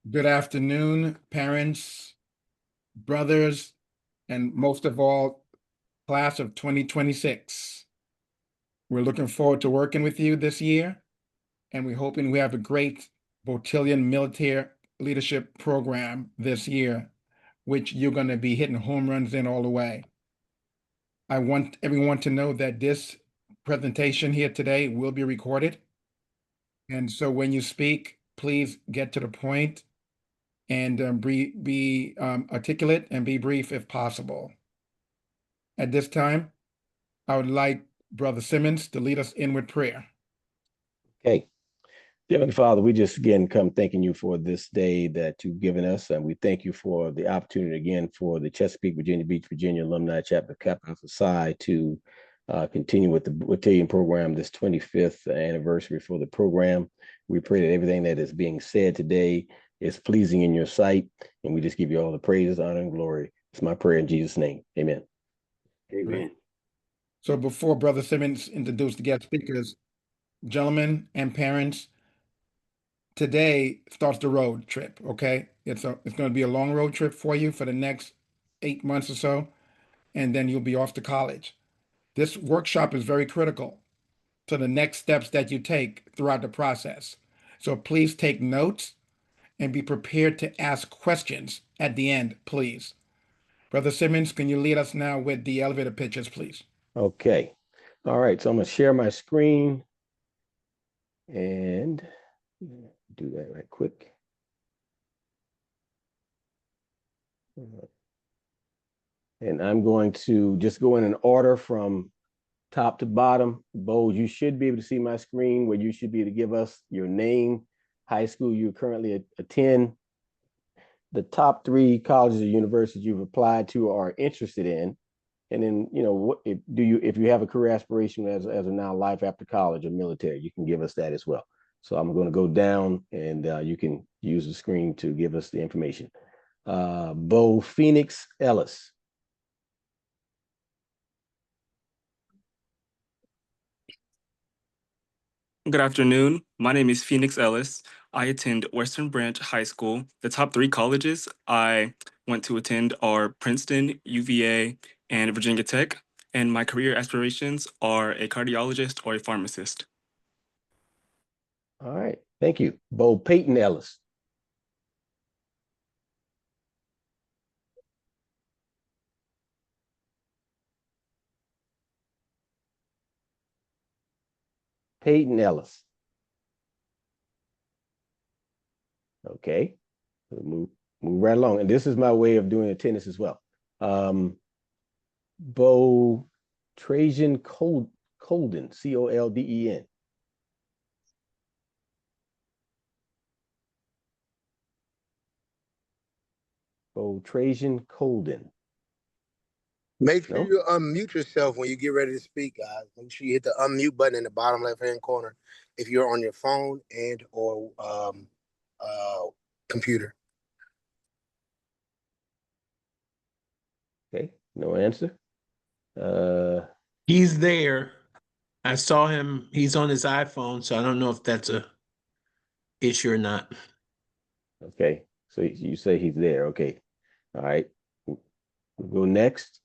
Good afternoon, parents, brothers, and most of all, class of 2026. We're looking forward to working with you this year, and we're hoping we have a great Beautillion Militaire Leadership Program this year, which you're going to be hitting home runs in all the way. I want everyone to know that this presentation here today will be recorded. And so when you speak, please get to the point and be articulate and be brief if possible. At this time, I would like Brother Simmons to lead us in with prayer. Okay. Heavenly Father, we just again come thanking you for this day that you've given us. And we thank you for the opportunity again for the Chesapeake-Virginia Beach, Virginia Alumni Chapter Kappa Psi to continue with the Beautillion program, this 25th anniversary for the program. We pray that everything that is being said today is pleasing in your sight. And we just give you all the praise, honor, and glory. It's my prayer in Jesus' name. Amen. Amen. So before Brother Simmons introduced the guest speakers, gentlemen and parents, today starts the road trip, okay? It's going to be a long road trip for you for the next 8 months or so, and then you'll be off to college. This workshop is very critical to the next steps that you take throughout the process. So please take notes and be prepared to ask questions at the end, please. Brother Simmons, can you lead us now with the elevator pitches, please? Okay. All right. So I'm going to share my screen and do that right quick. And I'm going to just go in an order from top to bottom. Bo, you should be able to see my screen where you should be able to give us your name, high school you currently attend, the top 3 colleges or universities you've applied to or are interested in. And then, what if you have a career aspiration as of now, life after college or military, you can give us that as well. So I'm going to go down and you can use the screen to give us the information. Bo Phoenix Ellis. Good afternoon. My name is Phoenix Ellis. I attend Western Branch High School. The top 3 colleges I went to attend are Princeton, UVA, and Virginia Tech. And my career aspirations are a cardiologist or a pharmacist. All right. Thank you. Bo Peyton Ellis. Peyton Ellis. Okay. We'll move right along. And this is my way of doing attendance as well. Bo Trajan Colden, Colden. Bo Trajan Colden. Make sure you unmute yourself when you get ready to speak, guys. Make sure you hit the unmute button in the bottom left-hand corner if you're on your phone and or computer. Okay, no answer. He's there. I saw him. He's on his iPhone, so I don't know if that's a issue or not. Okay, so you say he's there. Okay, all right. We'll go next.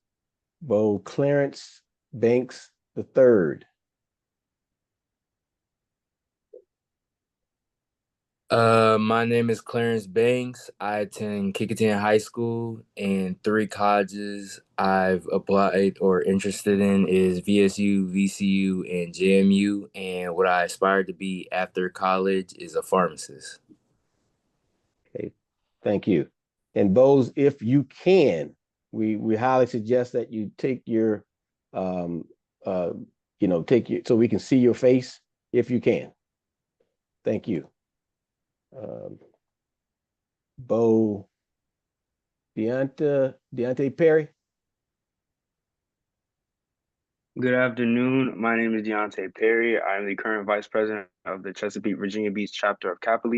Bo Clarence Banks III. My name is Clarence Banks. I attend Kickinton High School, and 3 colleges I've applied or interested in is VSU, VCU, and JMU. And what I aspire to be after college is a pharmacist. Okay, thank you. And Bose, if you can, we highly suggest that you take your, so we can see your face if you can. Thank you. Bo Deontay Perry. Good afternoon. My name is Deontay Perry. I'm the current vice president of the Chesapeake-Virginia Beach chapter of Kappa.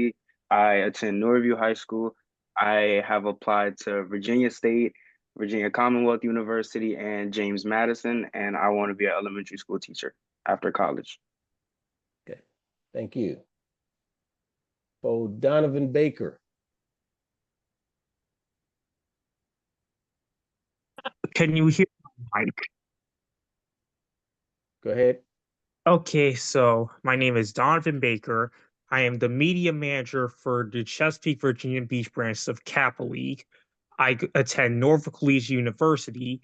I attend Norview High School. I have applied to Virginia State, Virginia Commonwealth University, and James Madison, and I want to be an elementary school teacher after college. Okay, thank you. Bo Donovan Baker. Can you hear my mic? Go ahead. Okay, so my name is Donovan Baker. I am the media manager for the Chesapeake, Virginia Beach branch of Kappa League. Attend Norfolk Collegiate University,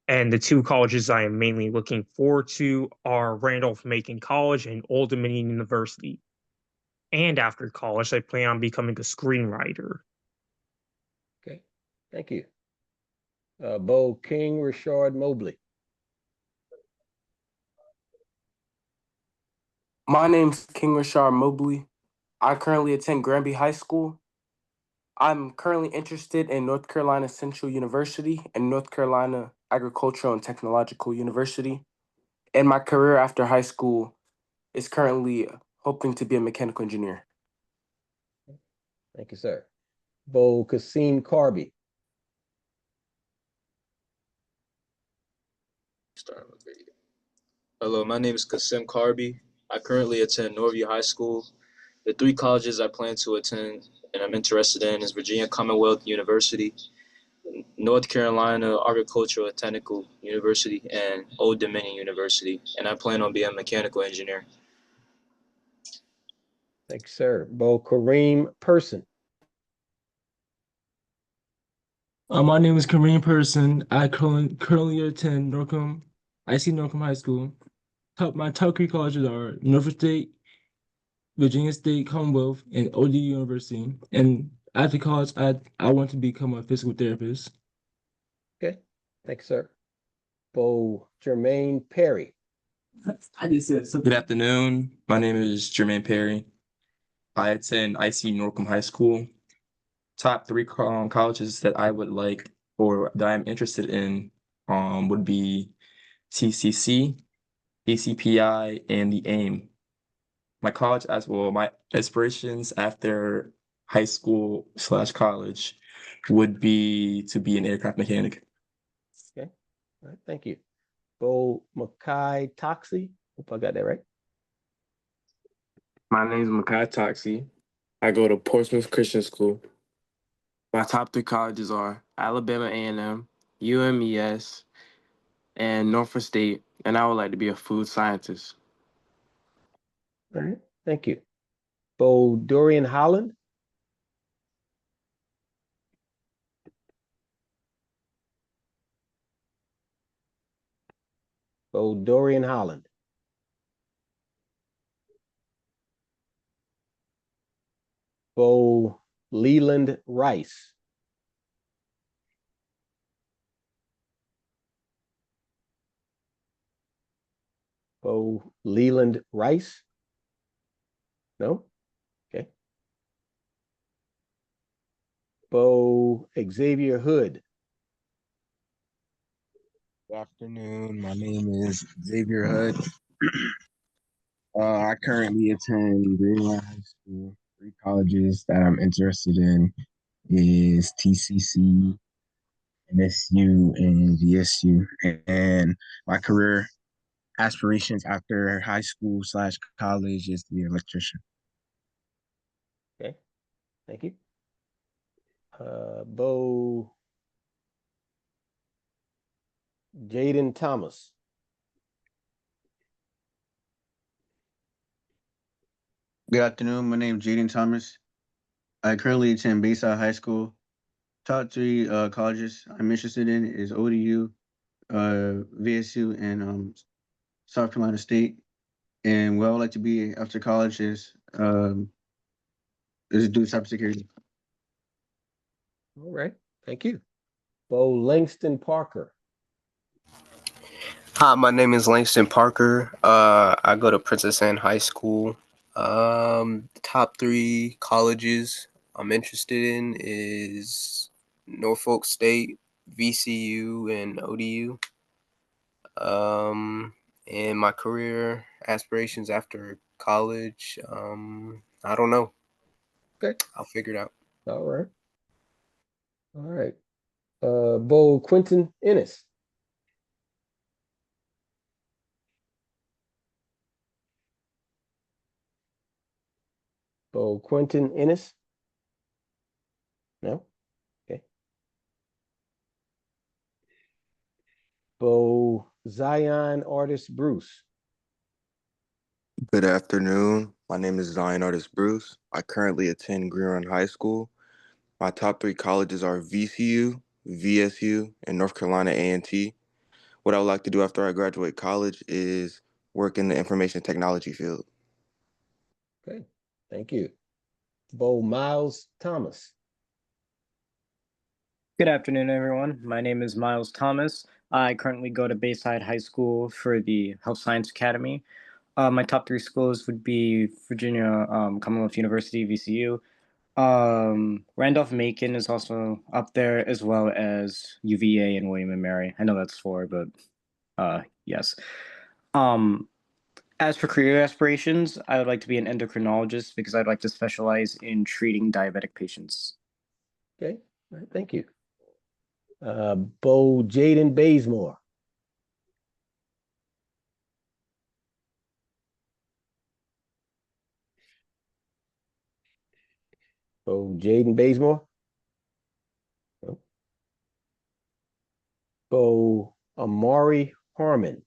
and the two colleges I am mainly looking forward to are Randolph-Macon College and Old Dominion University. And after college, I plan on becoming a screenwriter. Okay, thank you. Bo King Rashard Mobley. My name's King Rashard Mobley. I currently attend Granby High School. I'm currently interested in North Carolina Central University and North Carolina Agricultural and Technological University. And my career after high school is currently hoping to be a mechanical engineer. Thank you, sir. Bo Kasim Carby. Hello, my name is Kasim Karbi. I currently attend Norview High School. The three colleges I plan to attend and I'm interested in is Virginia Commonwealth University, North Carolina Agricultural and Technical University, and Old Dominion University. And I plan on being a mechanical engineer. Thank you, sir. Bo Kareem Person. My name is Kareem Person. I currently attend Norcom High School. My top three colleges are Norfolk State, Virginia State Commonwealth, and ODU University. And after college, I want to become a physical therapist. Okay, thank you, sir. Bo Jermaine Perry. I just said something. Good afternoon. My name is Jermaine Perry. I attend IC Norcom High School. Top three colleges that I would like or that I'm interested in would be TCC, ACPI, and the AIM. My college as well, my aspirations after high school / college would be to be an aircraft mechanic. Okay, all right, thank you. Bo Makai Toxie. Hope I got that right. My name is Makai Toxie. I go to Portsmouth Christian School. My top three colleges are Alabama A&M, UMES, and Norfolk State, and I would like to be a food scientist. All right, thank you. Bo Dorian Holland. Bo Dorian Holland. Bo Leland Rice. Bo Leland Rice. No? Okay. Bo Xavier Hood. Good afternoon. My name is Xavier Hood. I currently attend Greenland High School. Three colleges that I'm interested in is TCC, MSU, and VSU. And my career aspirations after high school / college is to be an electrician. Okay, thank you. Bo Jaden Thomas. Good afternoon. My name is Jaden Thomas. I currently attend Bayside High School. Top three colleges I'm interested in is ODU, VSU, and South Carolina State. And what I would like to be after college is do cybersecurity. All right, thank you. Bo Langston Parker. Hi, my name is Langston Parker. I go to Princess Anne High School. Top three colleges I'm interested in is Norfolk State, VCU, and ODU. And my career aspirations after college, I don't know. Okay. I'll figure it out. All right. All right. Bo Quentin Ennis. Bo Quentin Ennis. No? Okay. Bo Zion Artist Bruce. Good afternoon. My name is Zion Artist Bruce. I currently attend Green Run High School. My top three colleges are VCU, VSU, and North Carolina A&T. What I would like to do after I graduate college is work in the information technology field. Okay, thank you. Bo Miles Thomas. Good afternoon, everyone. My name is Miles Thomas. I currently go to Bayside High School for the Health Science Academy. My top three schools would be Virginia Commonwealth University, VCU. Randolph-Macon is also up there, as well as UVA and William and Mary. I know that's four, but yes. As for career aspirations, I would like to be an endocrinologist because I'd like to specialize in treating diabetic patients. Okay, all right, thank you. Bo Jaden Bazemore. Bo Jaden Bazemore. No. Bo Amari Harmon.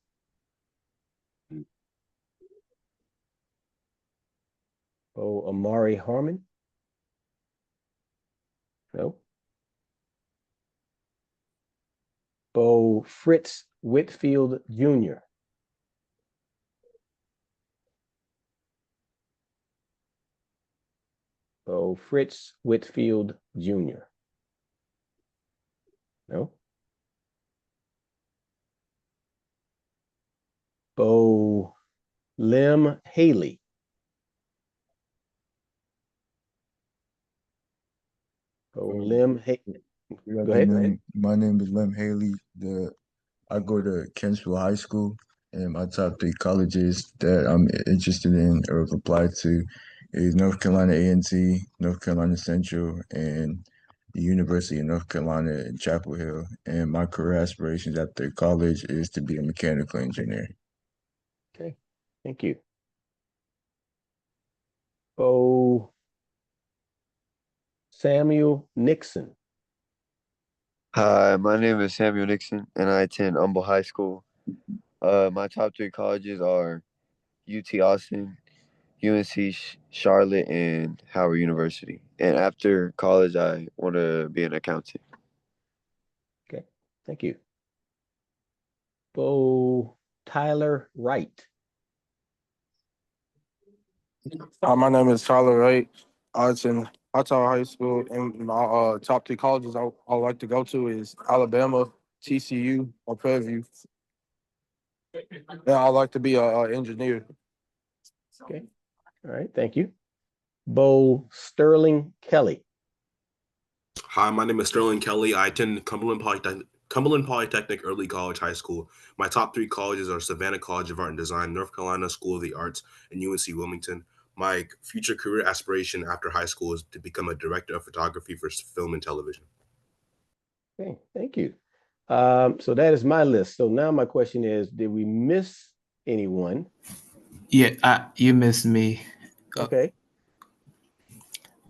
Bo Amari Harmon. No. Bo Fritz Whitfield Jr. Bo Fritz Whitfield Jr. No. Bo Lim Haley. Bo Lim Haley. Good Go ahead. afternoon. My name is Lem Haley. I go to Kensville High School, and my top three colleges that I'm interested in or have applied to is North Carolina A&T, North Carolina Central, and the University of North Carolina in Chapel Hill. And my career aspirations after college is to be a mechanical engineer. Okay, thank you. Bo Samuel Nixon. Hi, my name is Samuel Nixon, and I attend Humble High School. My top three colleges are UT Austin, UNC Charlotte, and Howard University. And after college, I want to be an accountant. Okay, thank you. Bo Tyler Wright. My name is Tyler Wright. I attend Hightower High School, and my top three colleges I would like to go to is Alabama, TCU, or Fairview. Yeah, I'd like to be an engineer. Okay, all right, thank you. Bo Sterling Kelly. Hi, my name is Sterling Kelly. I attend Cumberland Polytechnic Early College High School. My top three colleges are Savannah College of Art and Design, North Carolina School of the Arts, and UNC Wilmington. My future career aspiration after high school is to become a director of photography for film and television. Okay, thank you. So that is my list. So now my question is, did we miss anyone? Yeah, you missed me. Okay.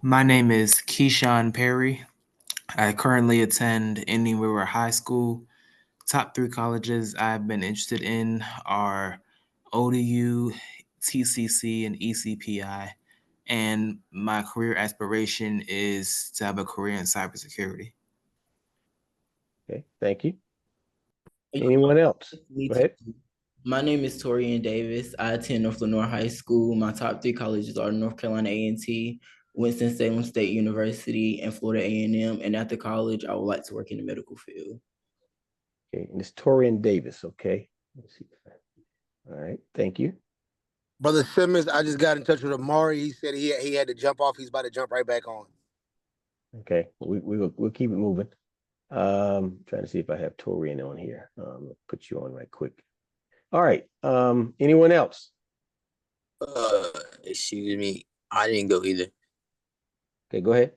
My name is Keyshawn Perry. I currently attend Indian River High School. Top three colleges I've been interested in are ODU, TCC, and ECPI. And my career aspiration is to have a career in cybersecurity. Okay, thank you. Anyone else? Go ahead. My name is Torian Davis. I attend North Lenore High School. My top three colleges are North Carolina A&T, Winston-Salem State University, and Florida A&M. And after college, I would like to work in the medical field. Okay, and it's Torian Davis, okay? Let's see. All right, thank you. Brother Simmons, I just got in touch with Amari. He said he had to jump off. He's about to jump right back on. Okay, we'll keep it moving. Trying to see if I have Torian on here. Put you on right quick. All right. Anyone else? Excuse me. I didn't go either. Okay, go ahead.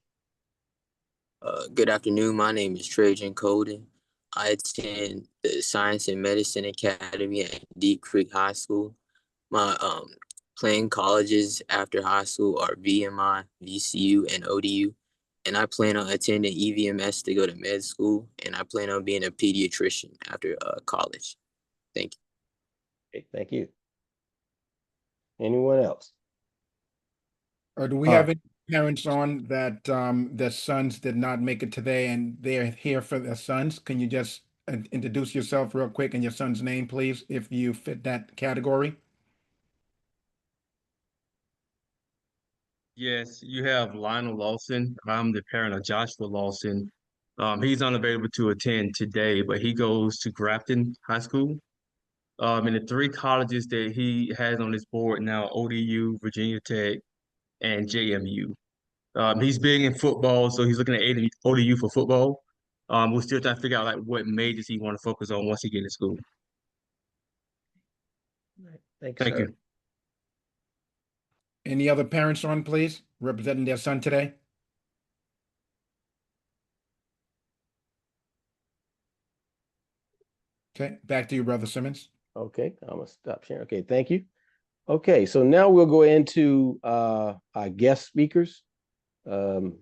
Good afternoon. My name is Trajan Colden. I attend the Science and Medicine Academy at Deep Creek High School. My planned colleges after high school are VMI, VCU, and ODU. and I plan on attending EVMS to go to med school, and I plan on being a pediatrician after college. Thank you. Okay, thank you. Anyone else? Or do we have any parents on that their sons did not make it today and they're here for their sons? Can you just introduce yourself real quick and your son's name, please, if you fit that category? Yes, you have Lionel Lawson. I'm the parent of Joshua Lawson. He's unavailable to attend today, but he goes to Grafton High School. And the three colleges that he has on his board now, ODU, Virginia Tech, and JMU. He's big in football, so he's looking at ODU for football. We're still trying to figure out like what majors he want to focus on once he get in school. Thanks, Thank sir. you. Any other parents on, please, representing their son today? Okay, back to you, Brother Simmons. Okay, I'm gonna stop sharing. Okay, thank you. Okay, so now we'll go into our guest speakers. And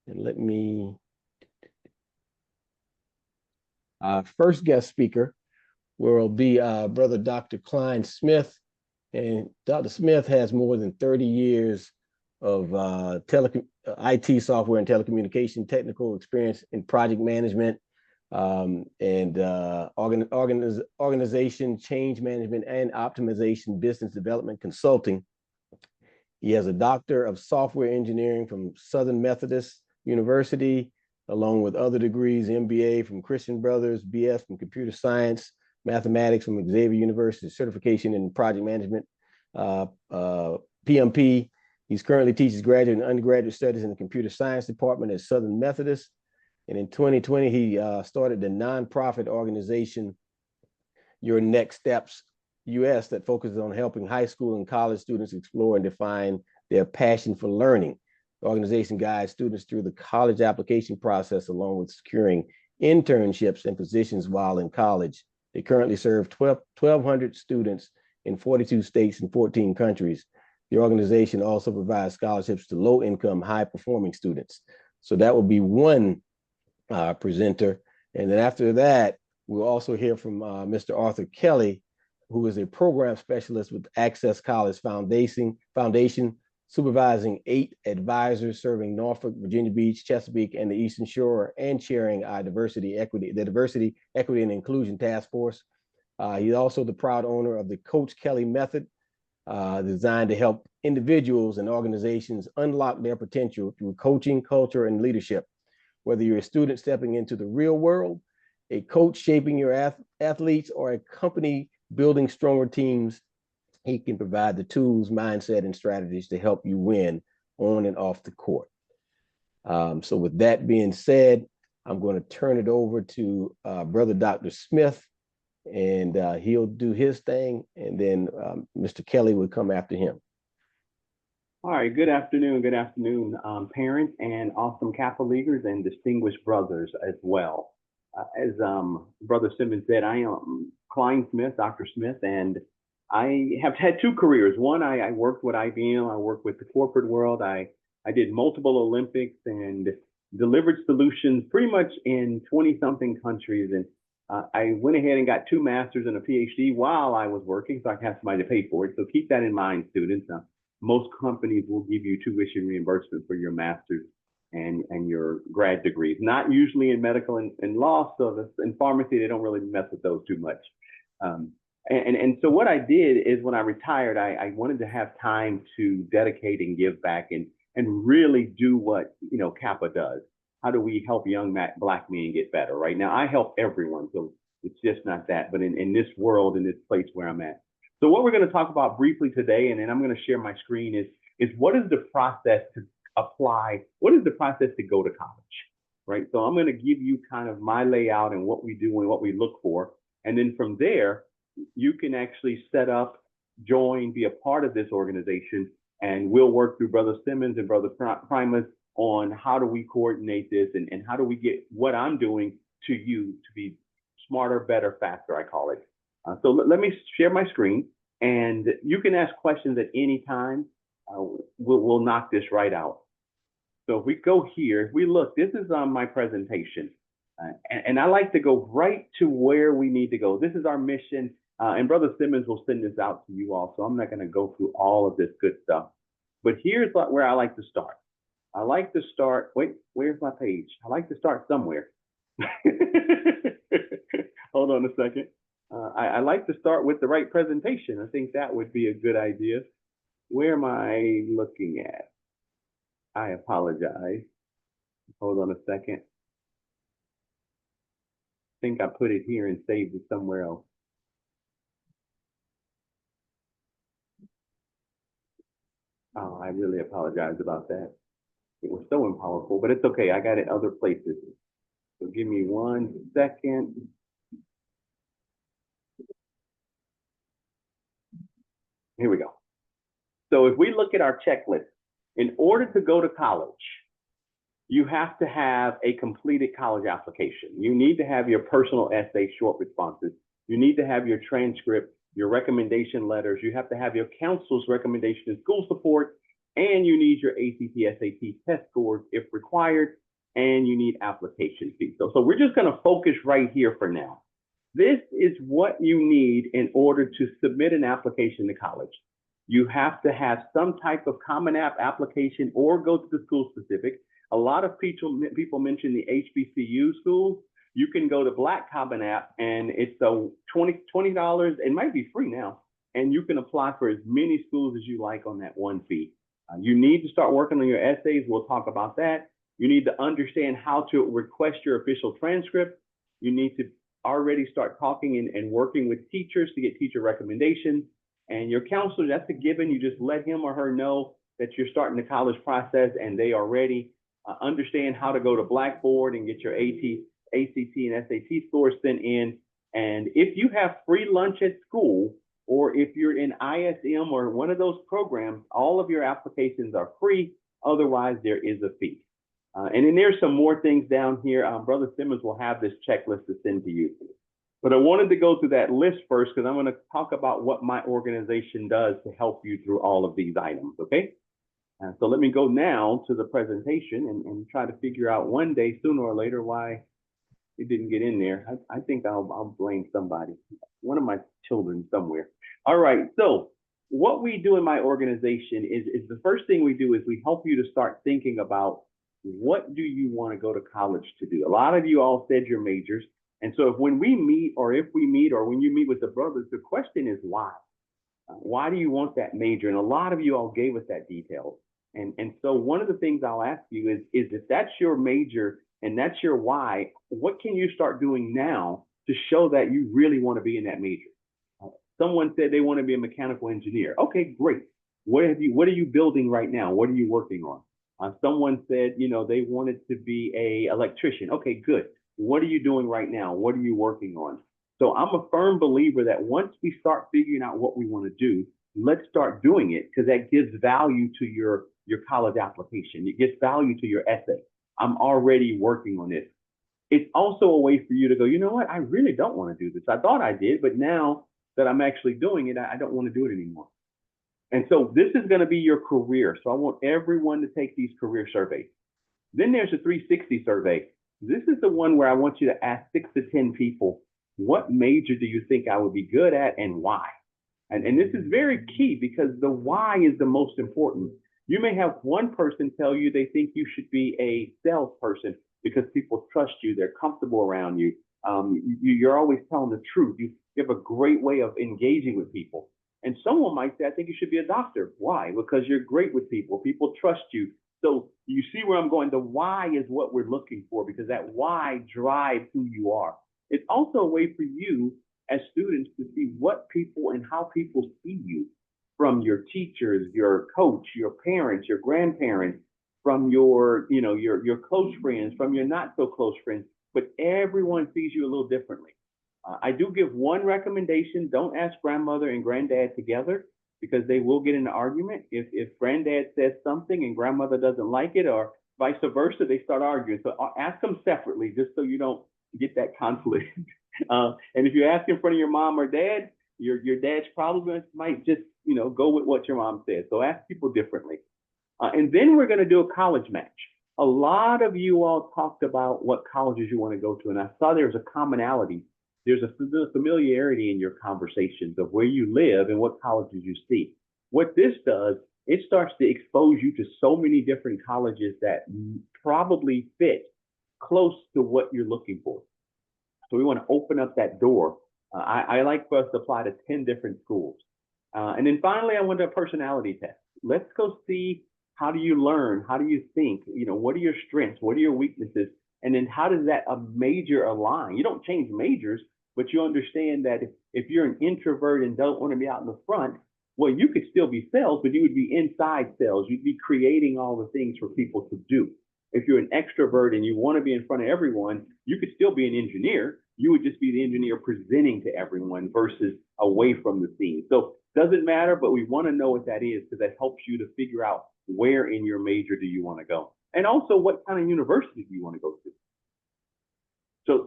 let me, first guest speaker will be Brother Dr. Klein Smith. And Dr. Smith has more than 30 years of IT software and telecommunication technical experience in project management, and organization change management and optimization business development consulting. He has a doctor of software engineering from Southern Methodist University, along with other degrees, MBA from Christian Brothers, BS from computer science, mathematics from Xavier University, certification in project management, PMP. He's currently teaches graduate and undergraduate studies in the computer science department at Southern Methodist. And in 2020, he started the nonprofit organization, Your Next Steps US, that focuses on helping high school and college students explore and define their passion for learning. The organization guides students through the college application process, along with securing internships and positions while in college. They currently serve 1,200 students in 42 states and 14 countries. The organization also provides scholarships to low-income, high-performing students. So that will be one presenter. And then after that, we'll also hear from Mr. Arthur Kelly, who is a program specialist with Access College Foundation, supervising 8 advisors serving Norfolk, Virginia Beach, Chesapeake, and the Eastern Shore, and chairing our diversity, equity, and inclusion task force. He's also the proud owner of the Coach Kelly Method, designed to help individuals and organizations unlock their potential through coaching, culture, and leadership. Whether you're a student stepping into the real world, a coach shaping your athletes, or a company building stronger teams, he can provide the tools, mindset, and strategies to help you win on and off the court. So with that being said, I'm going to turn it over to Brother Dr. Smith, and he'll do his thing, and then Mr. Kelly will come after him. All right, good afternoon, parents and awesome Kappa Leaguers and distinguished brothers as well. As Brother Simmons said, I am Klein Smith, Dr. Smith, and I have had 2 careers. One, I worked with IBM, I worked with the corporate world. I did multiple Olympics and delivered solutions pretty much in 20-something countries. And I went ahead and got 2 masters and a PhD while I was working, so I have somebody to pay for it. So keep that in mind, students. Most companies will give you tuition reimbursement for your master's and your grad degrees. Not usually in medical and law, so in pharmacy, they don't really mess with those too much. And so what I did is when I retired, I wanted to have time to dedicate and give back and really do what, you know, Kappa does. How do we help young Black men get better? Right now, I help everyone, so it's just not that. But in this world, in this place where I'm at. So what we're going to talk about briefly today, and then I'm going to share my screen, is what is the process to apply? What is the process to go to college, right? So I'm going to give you kind of my layout and what we do and what we look for. And then from there, you can actually set up, join, be a part of this organization, and we'll work through Brother Simmons and Brother Primus on how do we coordinate this and how do we get what I'm doing to you to be smarter, better, faster, I call it. So let me share my screen, and you can ask questions at any time. We'll knock this right out. So if we go here, if we look, this is on my presentation. And I like to go right to where we need to go. This is our mission. And Brother Simmons will send this out to you all. So I'm not going to go through all of this good stuff. But here's where I like to start. I like to start, wait, where's my page? I like to start somewhere. Hold on a second. I like to start with the right presentation. I think that would be a good idea. Where am I looking at? I apologize. Hold on a second. I think I put it here and saved it somewhere else. Oh, I really apologize about that. It was so powerful, but it's okay. I got it other places. So give me 1 second. Here we go. So if we look at our checklist, in order to go to college, you have to have a completed college application. You need to have your personal essay, short responses. You need to have your transcript, your recommendation letters. You have to have your counselor's recommendation and school support, and you need your ACT, SAT test scores if required, and you need application fees. So we're just going to focus right here for now. This is what you need in order to submit an application to college. You have to have some type of Common App application or go to the school specific. A lot of people mention the HBCU schools. You can go to Black Common App and it's a $20. It might be free now. And you can apply for as many schools as you like on that one fee. You need to start working on your essays. We'll talk about that. You need to understand how to request your official transcript. You need to already start talking and working with teachers to get teacher recommendations. And your counselor, that's a given. You just let him or her know that you're starting the college process and they are ready. Understand how to go to Blackboard and get your ACT, and SAT scores sent in. And if you have free lunch at school, or if you're in ISM or one of those programs, all of your applications are free. Otherwise, there is a fee. And then there's some more things down here. Brother Simmons will have this checklist to send to you. But I wanted to go through that list first because I'm going to talk about what my organization does to help you through all of these items, okay? So let me go now to the presentation and try to figure out one day, sooner or later, why it didn't get in there. I think I'll blame somebody, one of my children somewhere. All right, so what we do in my organization is the first thing we do is we help you to start thinking about what do you want to go to college to do? A lot of you all said your majors. And so when we meet, or if we meet, or when you meet with the brothers, the question is why? Why do you want that major? And a lot of you all gave us that detail. And so one of the things I'll ask you is if that's your major and that's your why, what can you start doing now to show that you really want to be in that major? Someone said they want to be a mechanical engineer. Okay, great. What are you building right now? What are you working on? Someone said, they wanted to be a electrician. Okay, good. What are you doing right now? What are you working on? So I'm a firm believer that once we start figuring out what we want to do, let's start doing it because that gives value to your college application. It gives value to your essay. I'm already working on this. It's also a way for you to go, you know what? I really don't want to do this. I thought I did, but now that I'm actually doing it, I don't want to do it anymore. And so this is going to be your career. So I want everyone to take these career surveys. Then there's a 360 survey. This is the one where I want you to ask 6 to 10 people, what major do you think I would be good at and why? And this is very key because the why is the most important. You may have one person tell you they think you should be a salesperson because people trust you, they're comfortable around you. You're always telling the truth. You have a great way of engaging with people. And someone might say, I think you should be a doctor. Why? Because you're great with people. People trust you. So you see where I'm going. The why is what we're looking for because that why drives who you are. It's also a way for you as students to see what people and how people see you from your teachers, your coach, your parents, your grandparents, from your close friends, from your not so close friends, but everyone sees you a little differently. I do give one recommendation. Don't ask grandmother and granddad together because they will get in an argument. If granddad says something and grandmother doesn't like it or vice versa, they start arguing. So ask them separately just so you don't get that conflict. And if you ask in front of your mom or dad, your dad's probably might just, go with what your mom says. So ask people differently. And then we're going to do a college match. a lot of you all talked about what colleges you want to go to, and I saw there was a commonality. There's a familiarity in your conversations of where you live and what colleges you see. What this does, it starts to expose you to so many different colleges that probably fit close to what you're looking for. So we want to open up that door. I like for us to apply to 10 different schools. And then finally, I want a personality test. Let's go see, how do you learn? How do you think? You know, what are your strengths? What are your weaknesses? And then how does that a major align? You don't change majors, but you understand that if you're an introvert and don't want to be out in the front, well, you could still be sales, but you would be inside sales. You'd be creating all the things for people to do. If you're an extrovert and you want to be in front of everyone, you could still be an engineer. You would just be the engineer presenting to everyone versus away from the scene. So doesn't matter, but we want to know what that is because that helps you to figure out where in your major do you want to go. And also what kind of university do you want to go to?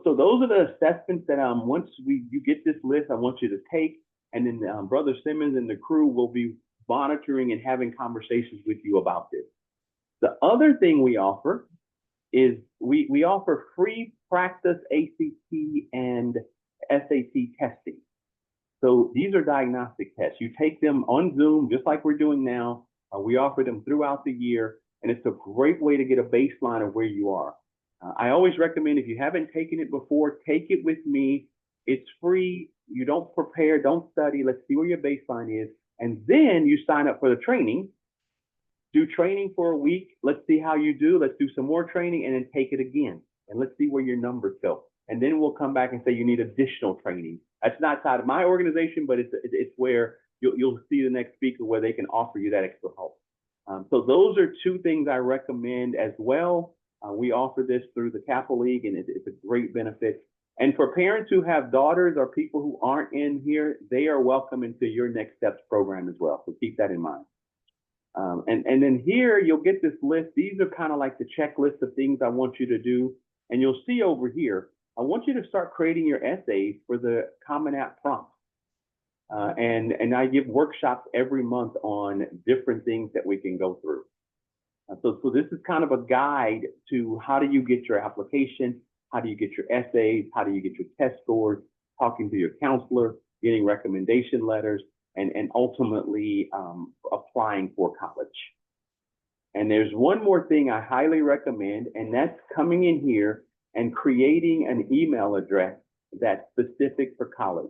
So those are the assessments that once you get this list, I want you to take, and then Brother Simmons and the crew will be monitoring and having conversations with you about this. The other thing we offer is we offer free practice ACT and SAT testing. So these are diagnostic tests. You take them on Zoom, just like we're doing now. We offer them throughout the year, and it's a great way to get a baseline of where you are. I always recommend, if you haven't taken it before, take it with me. It's free. You don't prepare, don't study. Let's see where your baseline is. And then you sign up for the training. Do training for a week. Let's see how you do. Let's do some more training and then take it again. And let's see where your numbers go. And then we'll come back and say you need additional training. That's not side of my organization, but it's where you'll see the next speaker where they can offer you that extra help. So those are two things I recommend as well. We offer this through the Kappa League, and it's a great benefit. And for parents who have daughters or people who aren't in here, they are welcome into your Next Steps program as well. So keep that in mind. And then here you'll get this list. These are kind of like the checklist of things I want you to do. And you'll see over here, I want you to start creating your essays for the Common App prompts. And I give workshops every month on different things that we can go through. So this is kind of a guide to how do you get your application, how do you get your essays, how do you get your test scores, talking to your counselor, getting recommendation letters, and ultimately applying for college. And there's one more thing I highly recommend, and that's coming in here and creating an email address that's specific for college.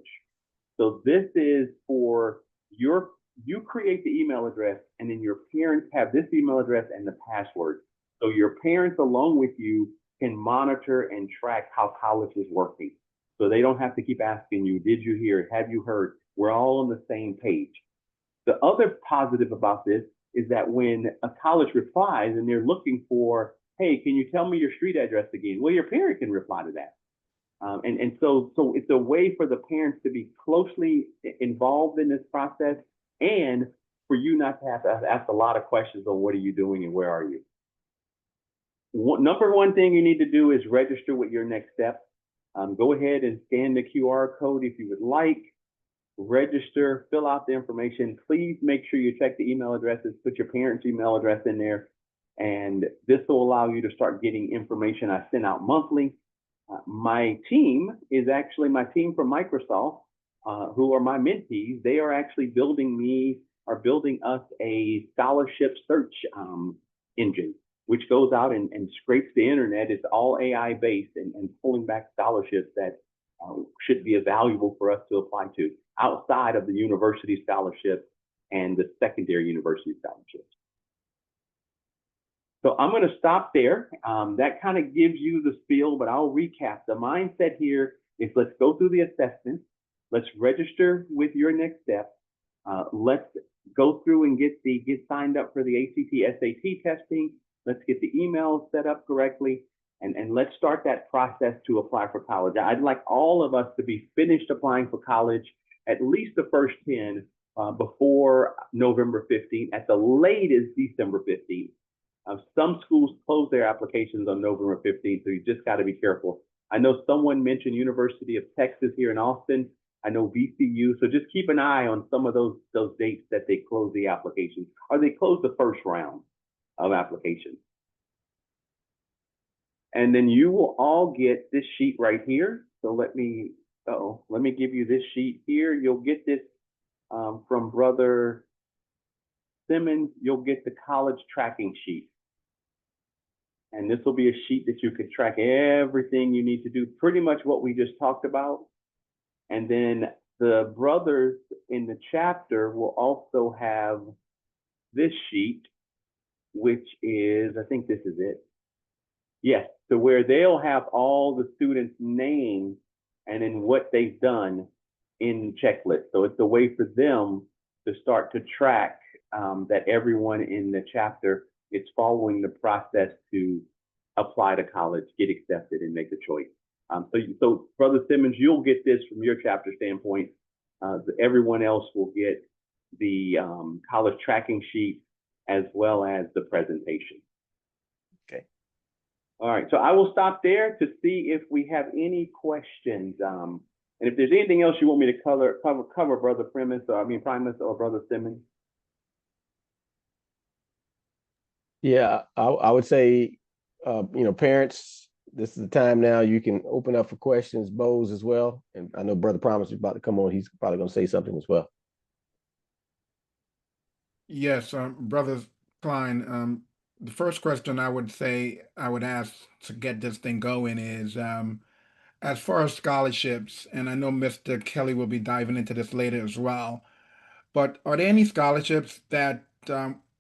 So this is for you create the email address, and then your parents have this email address and the password. So your parents along with you can monitor and track how college is working. So they don't have to keep asking you, did you hear, have you heard? We're all on the same page. The other positive about this is that when a college replies and they're looking for, hey, can you tell me your street address again? Well, your parent can reply to that. And so it's a way for the parents to be closely involved in this process, and for you not to have to ask a lot of questions on what are you doing and where are you. Number one thing you need to do is register with your next step. Go ahead and scan the QR code if you would like. Register, fill out the information. Please make sure you check the email addresses, put your parents' email address in there, and this will allow you to start getting information I send out monthly. My team is actually my team from Microsoft, who are my mentees. They are actually building us a scholarship search engine, which goes out and scrapes the internet. It's all AI based and pulling back scholarships that should be valuable for us to apply to outside of the university scholarships and the secondary university scholarships. So I'm going to stop there. That kind of gives you the spiel, but I'll recap. The mindset here is let's go through the assessments. Let's register with your next step. Let's go through and get signed up for the ACT, SAT testing. Let's get the emails set up correctly, and let's start that process to apply for college. I'd like all of us to be finished applying for college, at least the first 10 before November 15th, at the latest December 15th. Some schools close their applications on November 15th, so you just got to be careful. I know someone mentioned University of Texas here in Austin. I know VCU, so just keep an eye on some of those dates that they close the applications, or they close the first round of applications. And then you will all get this sheet right here. So let me give you this sheet here. You'll get this from Brother Simmons. You'll get the college tracking sheet. And this will be a sheet that you could track everything you need to do, pretty much what we just talked about. And then the brothers in the chapter will also have this sheet, which is, I think this is it. Yes, so where they'll have all the students' names and then what they've done in checklist. So it's a way for them to start to track that everyone in the chapter is following the process to apply to college, get accepted, and make a choice. So Brother Simmons, you'll get this from your chapter standpoint. Everyone else will get the college tracking sheet as well as the presentation. Okay. All right, so I will stop there to see if we have any questions. And if there's anything else you want me to cover Brother Primus, or Brother Simmons. Yeah, I would say, parents, this is the time now you can open up for questions, Bose as well. And I know Brother Promise is about to come on. He's probably going to say something as well. Yes, Brother Klein, the first question I would ask to get this thing going is, as far as scholarships, and I know Mr. Kelly will be diving into this later as well, but are there any scholarships that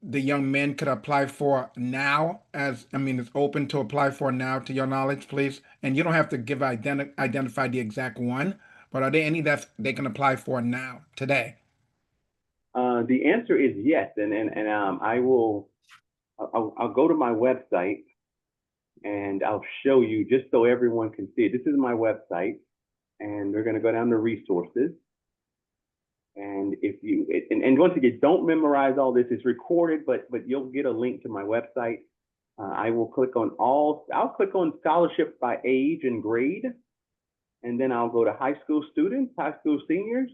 the young men could apply for now? It's open to apply for now, to your knowledge, please. And you don't have to identify the exact one, but are there any that they can apply for now, today? The answer is yes, and I'll go to my website and I'll show you just so everyone can see it. This is my website, and we're going to go down to resources. And once again, don't memorize all this. It's recorded, but you'll get a link to my website. I will click on I'll click on scholarships by age and grade, and then I'll go to high school students, high school seniors,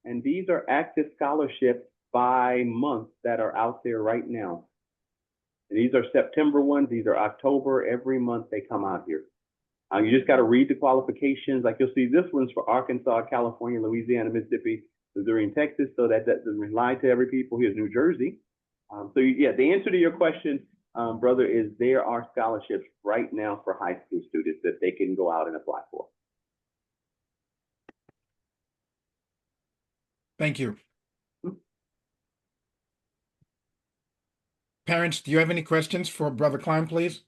and these are active scholarships by month that are out there right now. And these are September ones, these are October, every month they come out here. You just got to read the qualifications. Like you'll see this one's for Arkansas, California, Louisiana, Mississippi, Missouri, and Texas. So that doesn't lie to every people. Here's New Jersey. Yeah, the answer to your question, brother, is there are scholarships right now for high school students that they can go out and apply for. Thank you. Parents, do you have any questions for Brother Klein, please?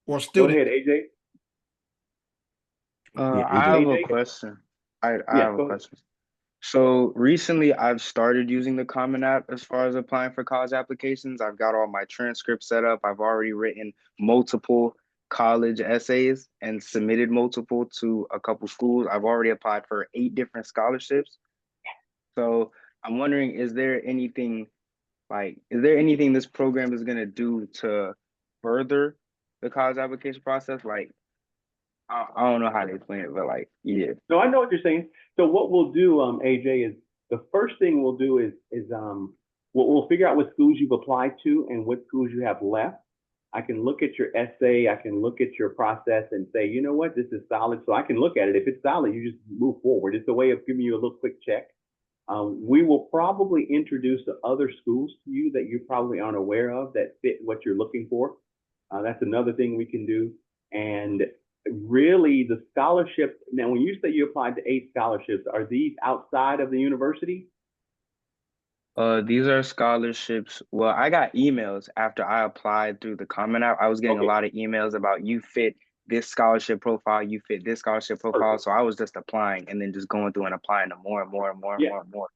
Or students? Go ahead, AJ. I have a question. I have a question. So recently I've started using the Common App as far as applying for college applications. I've got all my transcripts set up. I've already written multiple college essays and submitted multiple to a couple schools. I've already applied for 8 different scholarships. So I'm wondering, is there anything this program is going to do to further the college application process? Like, I don't know how to explain it, but yeah. No, I know what you're saying. So what we'll do, AJ, is the first thing we'll do is we'll figure out what schools you've applied to and what schools you have left. I can look at your essay, I can look at your process and say, you know what, this is solid. So I can look at it. If it's solid, you just move forward. It's a way of giving you a little quick check. We will probably introduce other schools to you that you probably aren't aware of that fit what you're looking for. That's another thing we can do. And really the scholarships, now when you say you applied to 8 scholarships, are these outside of the university? These are scholarships. Well, I got emails after I applied through the Common App. I was getting a lot of emails about you fit this scholarship profile, you fit this scholarship profile. So I was just applying and then just going through and applying to more and more and more and more and more.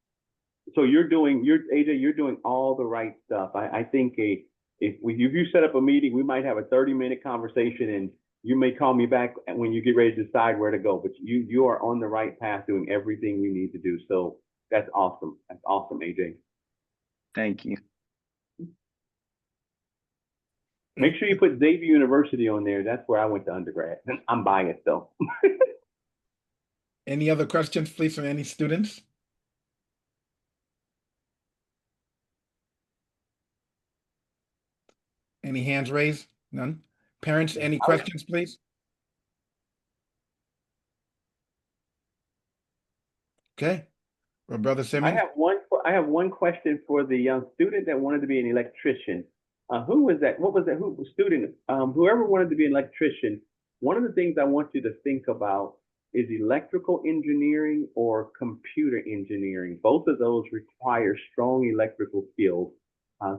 So AJ, you're doing all the right stuff. I think if you set up a meeting, we might have a 30-minute conversation and you may call me back when you get ready to decide where to go, but you are on the right path doing everything you need to do. So that's awesome. That's awesome, AJ. Thank you. Make sure you put Xavier University on there. That's where I went to undergrad. I'm biased though. Any other questions, please, from any students? Any hands raised? None? Parents, any questions, please? Okay. Well, Brother Simmons? I have one question for the young student that wanted to be an electrician. Who was that? What was that? Who student? Whoever wanted to be an electrician. One of the things I want you to think about is electrical engineering or computer engineering. Both of those require strong electrical skills.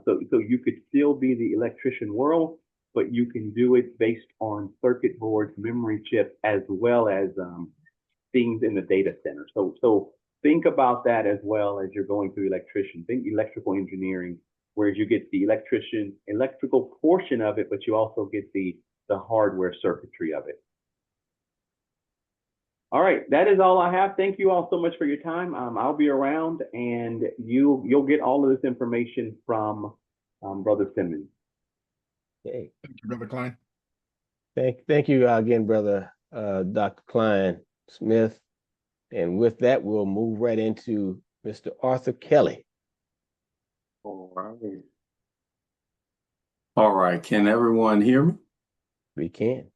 So you could still be the electrician world, but you can do it based on circuit boards, memory chips, as well as things in the data center. So think about that as well as you're going through electrician. Think electrical engineering, whereas you get the electrical portion of it, but you also get the hardware circuitry of it. All right, that is all I have. Thank you all so much for your time. I'll be around, and you'll get all of this information from Brother Simmons. Okay. Thank you, Brother Klein. Thank you again, Brother Dr. Klein Smith. And with that, we'll move right into Mr. Arthur Kelly. All right. All right. Can everyone hear me? We can.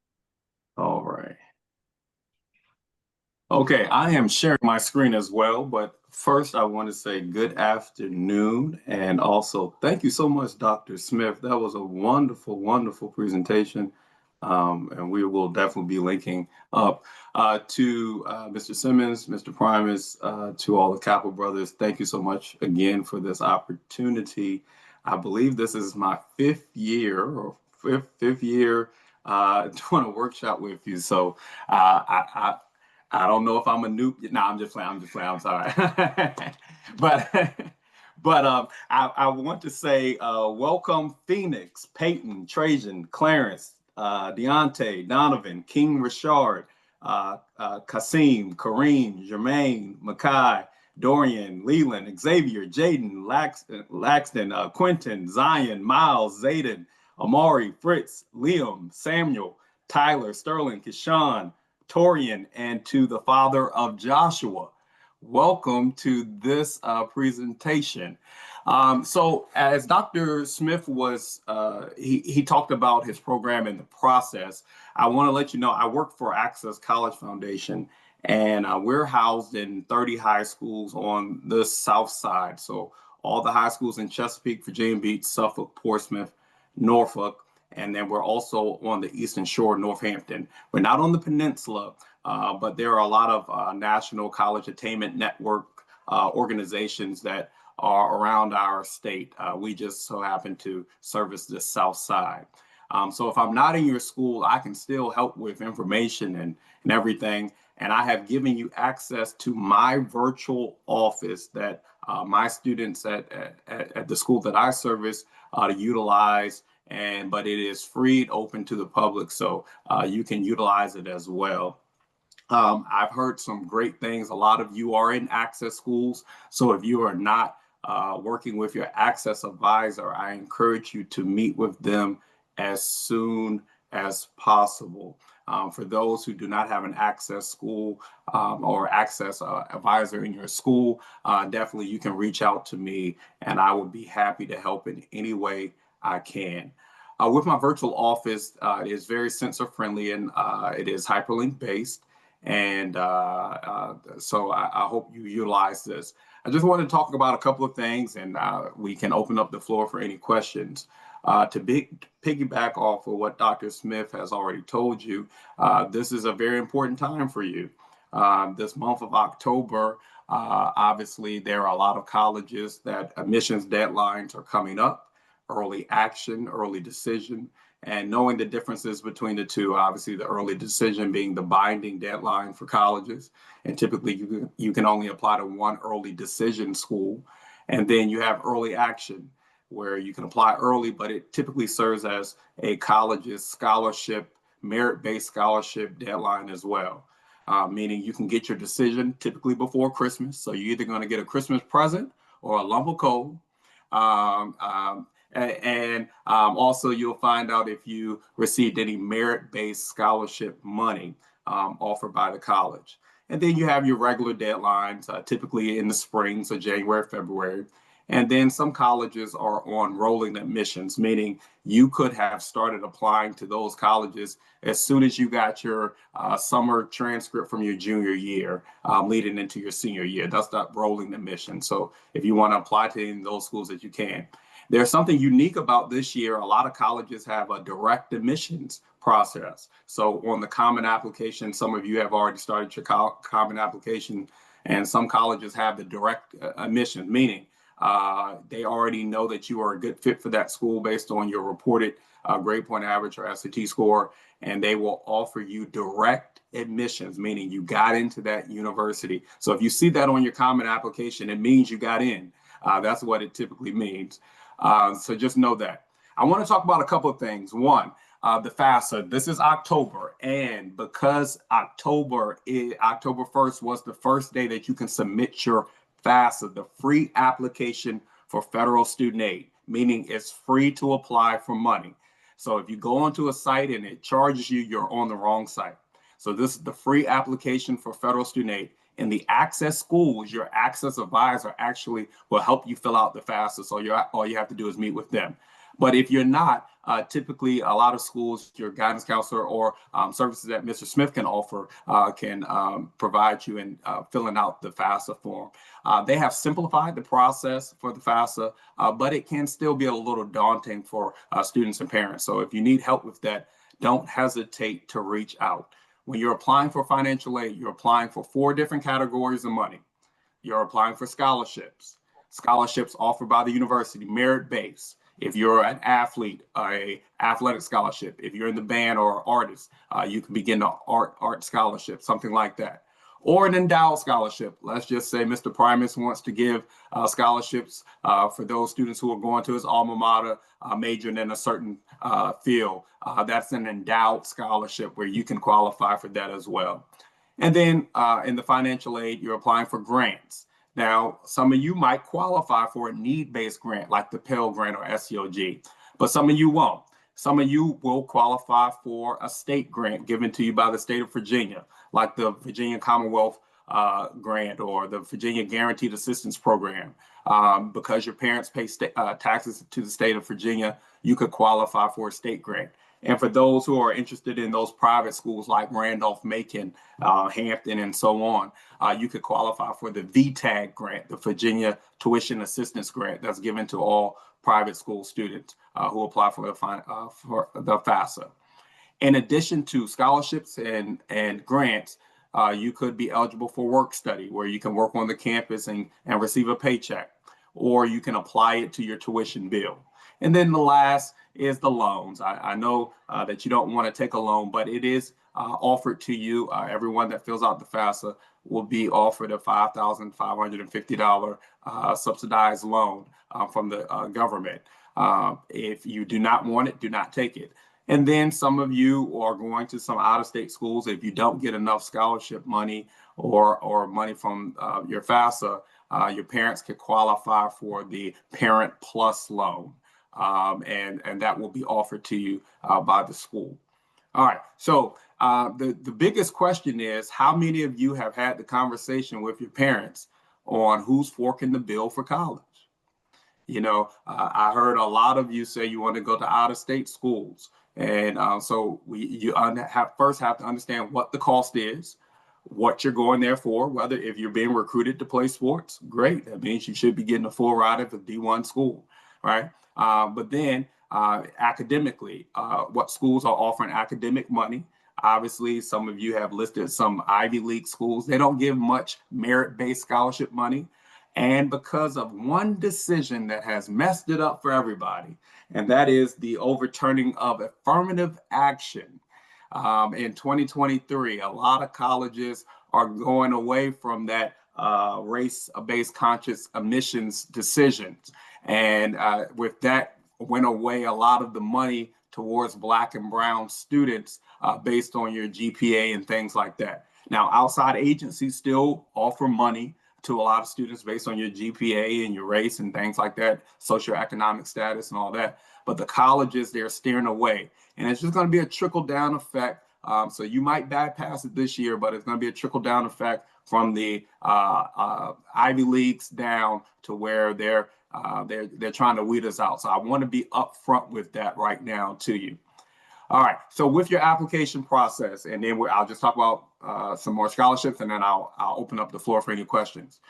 All right. Okay, I am sharing my screen as well, but first I want to say good afternoon, and also thank you so much, Dr. Smith. That was a wonderful, wonderful presentation, and we will definitely be linking up to Mr. Simmons, Mr. Primus, to all the Kappa brothers. Thank you so much again for this opportunity. I believe this is my fifth year doing a workshop with you, so I don't know if I'm a noob. No, I'm just playing. I'm sorry. but I want to say welcome Phoenix, Peyton, Trajan, Clarence, Deontay, Donovan, King Richard, Kasim, Kareem, Jermaine, Makai, Dorian, Leland, Xavier, Jaden, Laxton, Quentin, Zion, Miles, Zayden, Amari, Fritz, Liam, Samuel, Tyler, Sterling, Kishan, Torian, and to the father of Joshua. Welcome to this presentation. So as Dr. Smith was, he talked about his program and the process. I want to let you know I work for Access College Foundation, and we're housed in 30 high schools on the south side. So all the high schools in Chesapeake, Virginia Beach, Suffolk, Portsmouth, Norfolk, and then we're also on the Eastern Shore, Northampton. We're not on the peninsula, but there are a lot of national college attainment network organizations that are around our state. We just so happen to service the south side. So if I'm not in your school, I can still help with information and everything. And I have given you access to my virtual office that my students at the school that I service to utilize. But it is free, open to the public, so you can utilize it as well. I've heard some great things. A lot of you are in access schools, so if you are not working with your access advisor, I encourage you to meet with them as soon as possible. For those who do not have an access school or access advisor in your school, definitely you can reach out to me, and I would be happy to help in any way I can. With my virtual office, it is very sensor friendly, and it is hyperlink based. And so I hope you utilize this. I just want to talk about a couple of things, and we can open up the floor for any questions. To piggyback off of what Dr. Smith has already told you, this is a very important time for you. This month of October, obviously, there are a lot of colleges that admissions deadlines are coming up. Early action, early decision, and knowing the differences between the two. Obviously, the early decision being the binding deadline for colleges, and typically you can only apply to one early decision school. And then you have early action, where you can apply early, but it typically serves as a college's scholarship, merit-based scholarship deadline as well. Meaning you can get your decision typically before Christmas. So you're either going to get a Christmas present or a lump of coal. Also, you'll find out if you received any merit-based scholarship money offered by the college. And then you have your regular deadlines, typically in the spring, so January, February. And then some colleges are on rolling admissions, meaning you could have started applying to those colleges as soon as you got your summer transcript from your junior year, leading into your senior year. That's that rolling admission. So if you want to apply to any of those schools that you can. There's something unique about this year. A lot of colleges have a direct admissions process. So on the common application, some of you have already started your common application, and some colleges have the direct admission, meaning they already know that you are a good fit for that school based on your reported grade point average or SAT score, and they will offer you direct admissions, meaning you got into that university. So if you see that on your common application, it means you got in. That's what it typically means. So just know that. I want to talk about a couple of things. One, the FAFSA. This is October, and because October 1st was the first day that you can submit your FAFSA, the free application for federal student aid, meaning it's free to apply for money. So if you go onto a site and it charges you, you're on the wrong site. So this is the free application for federal student aid. In the access schools, your access advisor actually will help you fill out the FAFSA. So all you have to do is meet with them. But if you're not, typically a lot of schools, your guidance counselor or services that Mr. Smith can offer can provide you in filling out the FAFSA form. They have simplified the process for the FAFSA, but it can still be a little daunting for students and parents. So if you need help with that, don't hesitate to reach out. When you're applying for financial aid, you're applying for 4 different categories of money. You're applying for scholarships. Scholarships offered by the university, merit-based. If you're an athlete, a athletic scholarship. If you're in the band or artist, you can begin an art scholarship, something like that. Or an endowed scholarship. Let's just say Mr. Primus wants to give scholarships for those students who are going to his alma mater, majoring in a certain field. That's an endowed scholarship where you can qualify for that as well. And then in the financial aid, you're applying for grants. Now, some of you might qualify for a need-based grant like the Pell Grant or SEOG, but some of you won't. Some of you will qualify for a state grant given to you by the state of Virginia, like the Virginia Commonwealth Grant or the Virginia Guaranteed Assistance Program. Because your parents pay taxes to the state of Virginia, you could qualify for a state grant. And for those who are interested in those private schools like Randolph-Macon, Hampton, and so on, you could qualify for the VTAG grant, the Virginia Tuition Assistance Grant that's given to all private school students who apply for the FAFSA. In addition to scholarships and grants, you could be eligible for work study, where you can work on the campus and receive a paycheck, or you can apply it to your tuition bill. And then the last is the loans. I know that you don't want to take a loan, but it is offered to you. Everyone that fills out the FAFSA will be offered a $5,550 subsidized loan from the government. If you do not want it, do not take it. And then some of you are going to some out-of-state schools. If you don't get enough scholarship money or money from your FAFSA, your parents could qualify for the Parent Plus loan. And that will be offered to you by the school. All right, so the biggest question is, how many of you have had the conversation with your parents on who's forking the bill for college? You know, I heard a lot of you say you want to go to out-of-state schools. And so you first have to understand what the cost is, what you're going there for, whether if you're being recruited to play sports, great. That means you should be getting a full ride at the D1 school, right? But then academically, what schools are offering academic money. Obviously, some of you have listed some Ivy League schools. They don't give much merit-based scholarship money. And because of one decision that has messed it up for everybody, and that is the overturning of affirmative action in 2023, a lot of colleges are going away from that race-based conscious admissions decisions. And with that went away a lot of the money towards Black and brown students based on your GPA and things like that. Now, outside agencies still offer money to a lot of students based on your GPA and your race and things like that, socioeconomic status and all that. But the colleges, they're steering away. And it's just going to be a trickle-down effect. So you might bypass it this year, but it's going to be a trickle-down effect from the Ivy Leagues down to where they're trying to weed us out. So I want to be upfront with that right now to you. All right. So with your application process, and then I'll just talk about some more scholarships, and then I'll open up the floor for any questions.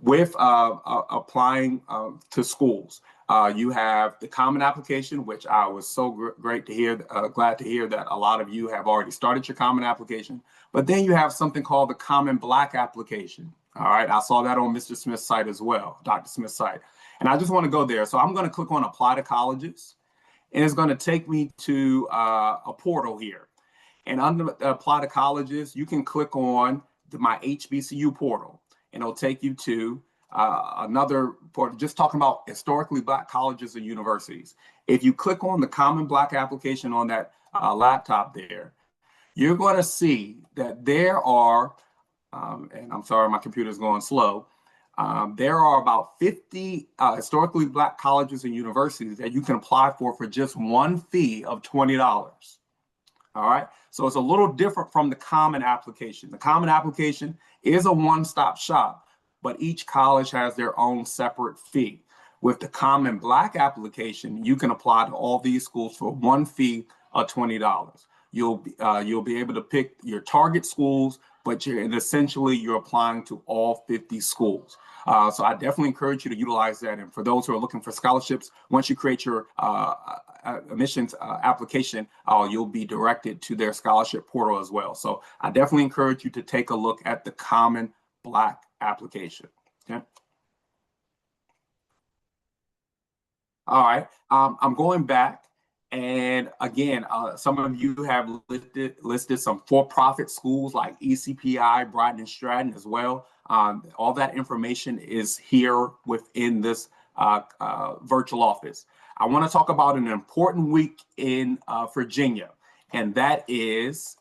With applying to schools, you have the common application, which I was so great to hear, glad to hear that a lot of you have already started your common application. But then you have something called the Common Black application. All right, I saw that on Mr. Smith's site as well, Dr. Smith's site. And I just want to go there. So I'm going to click on Apply to Colleges, and it's going to take me to a portal here. And under Apply to Colleges, you can click on my HBCU portal, and it'll take you to another portal, just talking about historically Black colleges and universities. If you click on the Common Black application on that laptop there, you're going to see that there are, and I'm sorry, my computer's going slow, there are about 50 historically Black colleges and universities that you can apply for just one fee of $20. All right, so it's a little different from the common application. The common application is a one-stop shop, but each college has their own separate fee. With the Common Black application, you can apply to all these schools for one fee of $20. You'll be able to pick your target schools, but essentially you're applying to all 50 schools. So I definitely encourage you to utilize that. And for those who are looking for scholarships, once you create your admissions application, you'll be directed to their scholarship portal as well. So I definitely encourage you to take a look at the Common Black application. Okay. All right. I'm going back. And again, some of you have listed some for-profit schools like ECPI, Brighton and Stratton as well. All that information is here within this virtual office. I want to talk about an important week in Virginia, and that is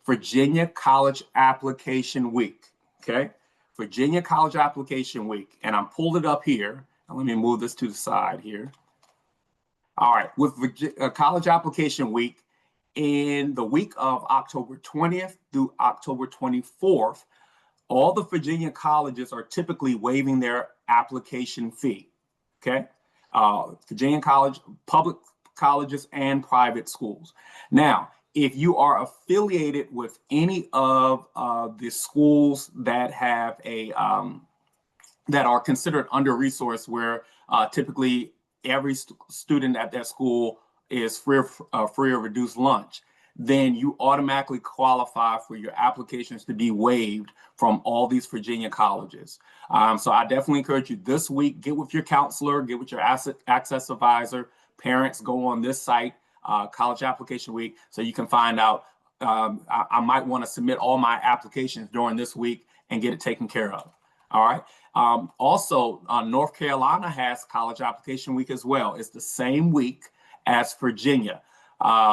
Virginia College Application Week. Okay, Virginia College Application Week, and I'm pulled it up here. Now, let me move this to the side here. All right, with College Application Week, in the week of October 20th through October 24th, all the Virginia colleges are typically waiving their application fee, okay? Virginia college, public colleges and private schools. Now, if you are affiliated with any of the schools that have that are considered under-resourced, where typically every student at that school is free or reduced lunch, then you automatically qualify for your applications to be waived from all these Virginia colleges. So I definitely encourage you this week, get with your counselor, get with your access advisor, parents, go on this site, College Application Week, so you can find out, I might want to submit all my applications during this week and get it taken care of. All right. Also, North Carolina has College Application Week as well. It's the same week as Virginia.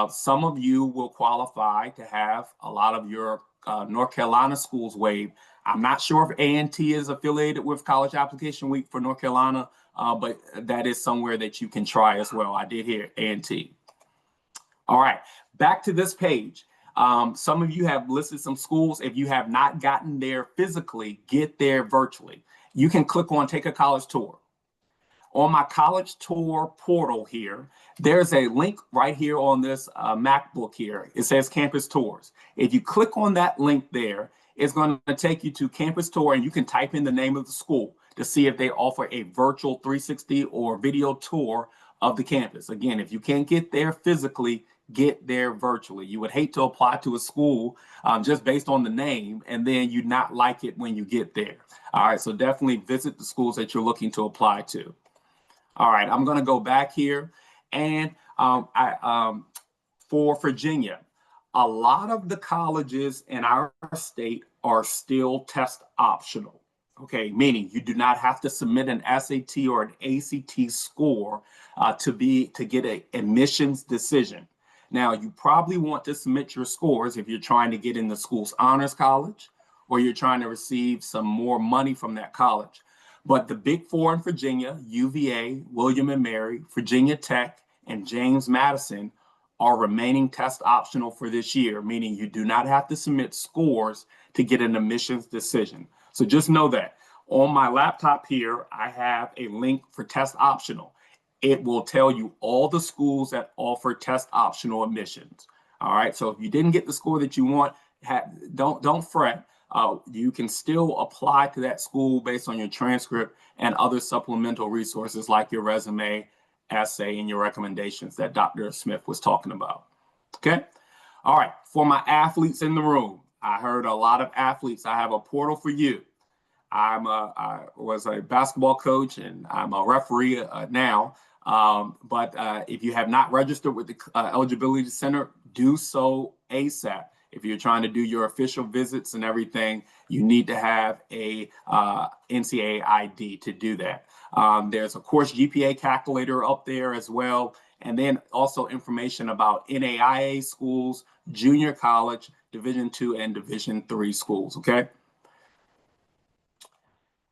Some of you will qualify to have a lot of your North Carolina schools waived. I'm not sure if A&T is affiliated with College Application Week for North Carolina, but that is somewhere that you can try as well. I did hear A&T. All right, back to this page. Some of you have listed some schools. If you have not gotten there physically, get there virtually. You can click on Take a College Tour. On my college tour portal here, there's a link right here on this MacBook here. It says Campus Tours. If you click on that link there, it's going to take you to Campus Tour, and you can type in the name of the school to see if they offer a virtual 360 or video tour of the campus. Again, if you can't get there physically, get there virtually. You would hate to apply to a school just based on the name, and then you not like it when you get there. All right, so definitely visit the schools that you're looking to apply to. All right, I'm going to go back here, and for Virginia, a lot of the colleges in our state are still test optional. Okay, meaning you do not have to submit an SAT or an ACT score to get an admissions decision. Now, you probably want to submit your scores if you're trying to get in the school's honors college, or you're trying to receive some more money from that college. But the big four in Virginia, UVA, William and Mary, Virginia Tech, and James Madison, are remaining test optional for this year, meaning you do not have to submit scores to get an admissions decision. So just know that. On my laptop here, I have a link for test optional. It will tell you all the schools that offer test optional admissions. All right. So if you didn't get the score that you want, don't fret. You can still apply to that school based on your transcript and other supplemental resources like your resume, essay, and your recommendations that Dr. Smith was talking about. Okay. All right. For my athletes in the room, I heard a lot of athletes. I have a portal for you. I was a basketball coach and I'm a referee now. But if you have not registered with the Eligibility Center, do so ASAP. If you're trying to do your official visits and everything, you need to have a NCAA ID to do that. There's a course GPA calculator up there as well. And then also information about NAIA schools, junior college, Division II and Division III schools, okay?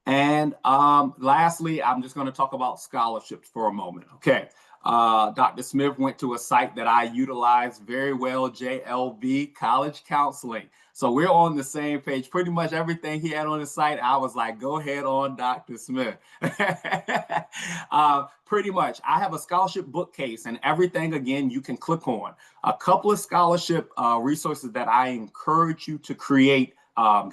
And lastly, I'm just going to talk about scholarships for a moment. Okay. Dr. Smith went to a site that I utilize very well, JLB College Counseling. So we're on the same page. Pretty much everything he had on his site, I was like, go ahead on Dr. Smith. Pretty much. I have a scholarship bookcase and everything, again, you can click on. A couple of scholarship resources that I encourage you to create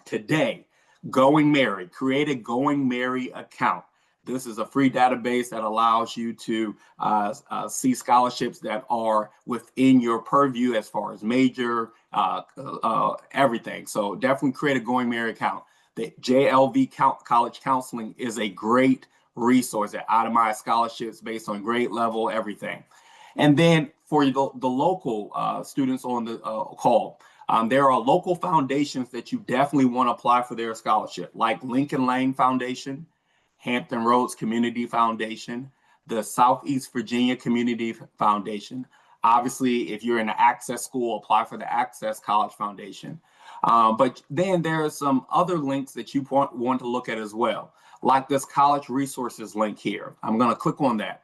today. Going Merry, create a Going Merry account. This is a free database that allows you to see scholarships that are within your purview as far as major, everything. So definitely create a Going Merry account. The JLV College Counseling is a great resource that itemizes scholarships based on grade level, everything. And then for the local students on the call, there are local foundations that you definitely want to apply for their scholarship, like Lincoln Lane Foundation, Hampton Roads Community Foundation, the Southeast Virginia Community Foundation. Obviously, if you're in an Access school, apply for the Access College Foundation. But then there are some other links that you want to look at as well, like this college resources link here. I'm going to click on that.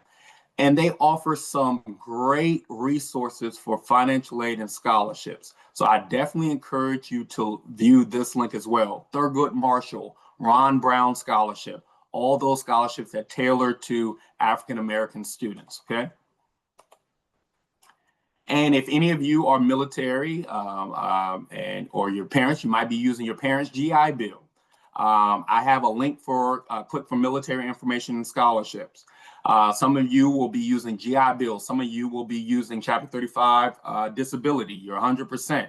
And they offer some great resources for financial aid and scholarships. So I definitely encourage you to view this link as well. Thurgood Marshall, Ron Brown Scholarship, all those scholarships that tailor to African-American students, okay? And if any of you are military or your parents, you might be using your parents' GI Bill. I have a link for click for military information and scholarships. Some of you will be using GI Bill. Some of you will be using Chapter 35 disability. You're 100%.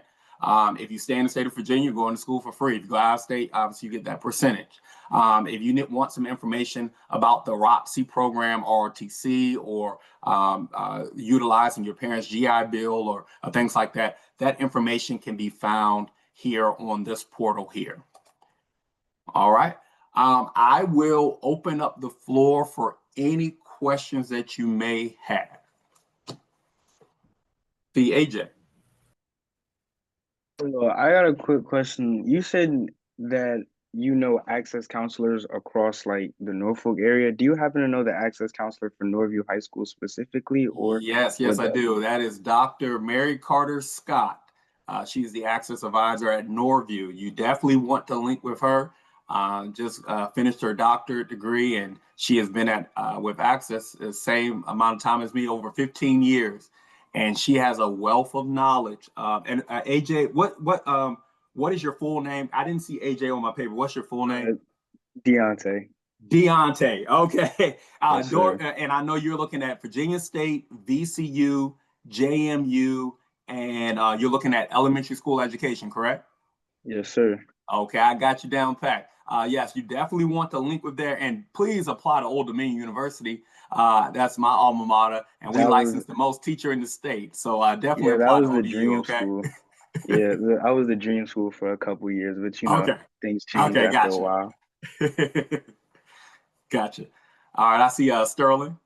If you stay in the state of Virginia, you're going to school for free. If you go out of state, obviously you get that percentage. If you want some information about the ROTC program, ROTC, or utilizing your parents' GI Bill or things like that, that information can be found here on this portal here. All right. I will open up the floor for any questions that you may have. See, AJ. Hello, I got a quick question. You said that you know access counselors across like the Norfolk area. Do you happen to know the access counselor for Norview High School specifically, or? Yes, I do. That is Dr. Mary Carter Scott. She's the access advisor at Norview. You definitely want to link with her. Just finished her doctorate degree, and she has been at with Access the same amount of time as me, over 15 years, and she has a wealth of knowledge. And AJ, what is your full name? I didn't see AJ on my paper. What's your full name? Deontay. Deontay. Okay. Yes, sir. And I know you're looking at Virginia State, VCU, JMU, and you're looking at elementary school education, correct? Yes, sir. Okay, I got you down pat. Yes, you definitely want to link with there, and please apply to Old Dominion University. That's my alma mater, and we license the most teacher in the state. So definitely apply to ODU. Okay. School. Yeah, I was the dream school for a couple years, but you know, things change after a while. Gotcha. All right, I see Sterling.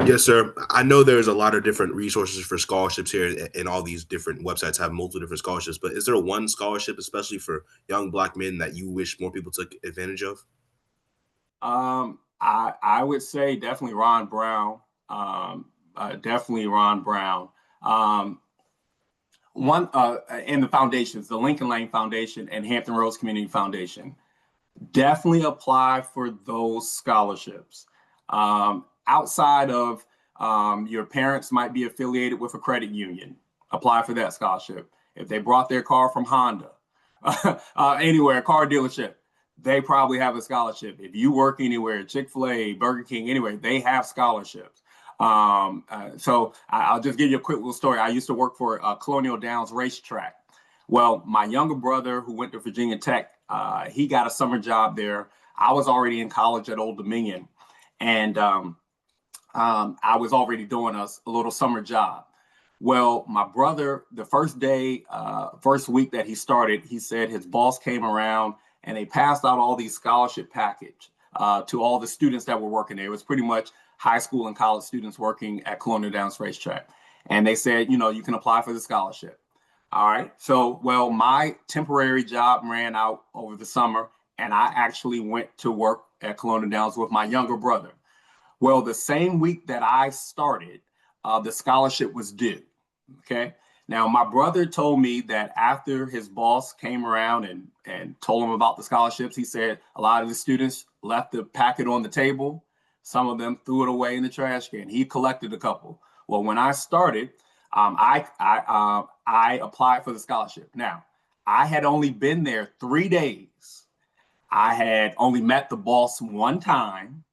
Yes, sir. I know there's a lot of different resources for scholarships here, and all these different websites have multiple different scholarships. But is there one scholarship, especially for young Black men, that you wish more people took advantage of? I would say definitely Ron Brown. Definitely Ron Brown. one and the foundations, the Lincoln Lane Foundation and Hampton Roads Community Foundation. Definitely apply for those scholarships. Outside of your parents might be affiliated with a credit union, apply for that scholarship. If they brought their car from Honda, anywhere, car dealership, they probably have a scholarship. If you work anywhere, Chick-fil-A, Burger King, anywhere, they have scholarships. So I'll just give you a quick little story. I used to work for Colonial Downs Racetrack. Well, my younger brother who went to Virginia Tech, he got a summer job there. I was already in college at Old Dominion, and I was already doing a little summer job. Well, my brother, the first day, first week that he started, he said his boss came around and they passed out all these scholarship package to all the students that were working there. It was pretty much high school and college students working at Colonial Downs Racetrack. And they said, you know, you can apply for the scholarship. All right. So, well, my temporary job ran out over the summer, and I actually went to work at Colonial Downs with my younger brother. Well, the same week that I started, the scholarship was due. Okay. Now, my brother told me that after his boss came around and told him about the scholarships, he said a lot of the students left the packet on the table. Some of them threw it away in the trash can. He collected a couple. Well, when I started, I applied for the scholarship. Now, I had only been there 3 days. I had only met the boss one time.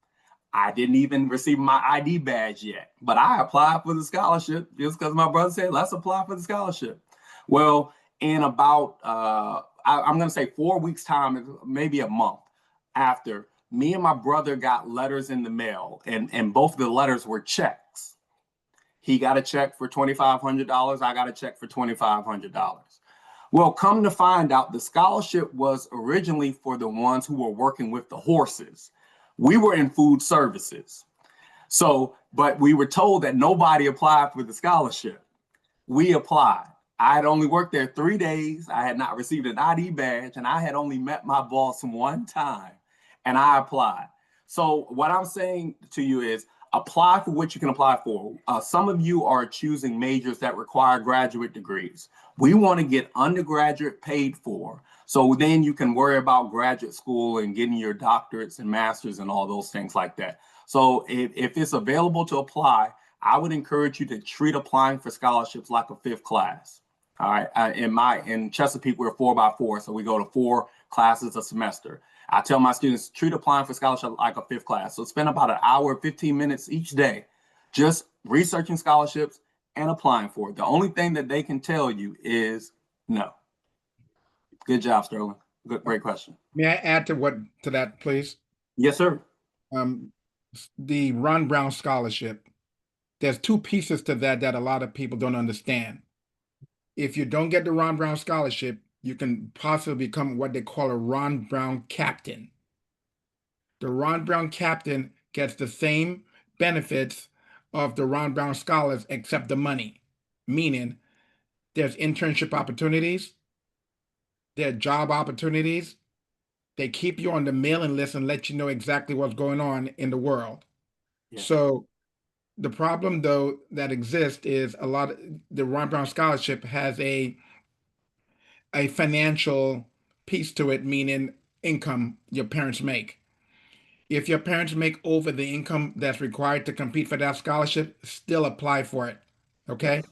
I didn't even receive my ID badge yet, but I applied for the scholarship just because my brother said, let's apply for the scholarship. Well, in about, I'm going to say 4 weeks time, maybe a month after, me and my brother got letters in the mail, and both of the letters were checks. He got a check for $2,500. I got a check for $2,500. Well, come to find out, the scholarship was originally for the ones who were working with the horses. We were in food services. So, but we were told that nobody applied for the scholarship. We applied. I had only worked there 3 days. I had not received an ID badge, and I had only met my boss one time, and I applied. So what I'm saying to you is apply for what you can apply for. Some of you are choosing majors that require graduate degrees. We want to get undergraduate paid for, so then you can worry about graduate school and getting your doctorates and masters and all those things like that. So if it's available to apply, I would encourage you to treat applying for scholarships like a fifth class. All right. In Chesapeake, we're 4x4, so we go to 4 classes a semester. I tell my students, treat applying for scholarship like a fifth class. So spend about an hour, 15 minutes each day just researching scholarships and applying for it. The only thing that they can tell you is no. Good job, Sterling. Great question. May I add to that, please? Yes, sir. The Ron Brown Scholarship, there's 2 pieces to that a lot of people don't understand. If you don't get the Ron Brown Scholarship, you can possibly become what they call a Ron Brown Captain. The Ron Brown Captain gets the same benefits of the Ron Brown Scholars except the money, meaning there's internship opportunities, there are job opportunities. They keep you on the mailing list and let you know exactly what's going on in the world. Yeah. So the problem, though, that exists is the Ron Brown Scholarship has a financial piece to it, meaning income your parents make. If your parents make over the income that's required to compete for that scholarship, still apply for it. Okay?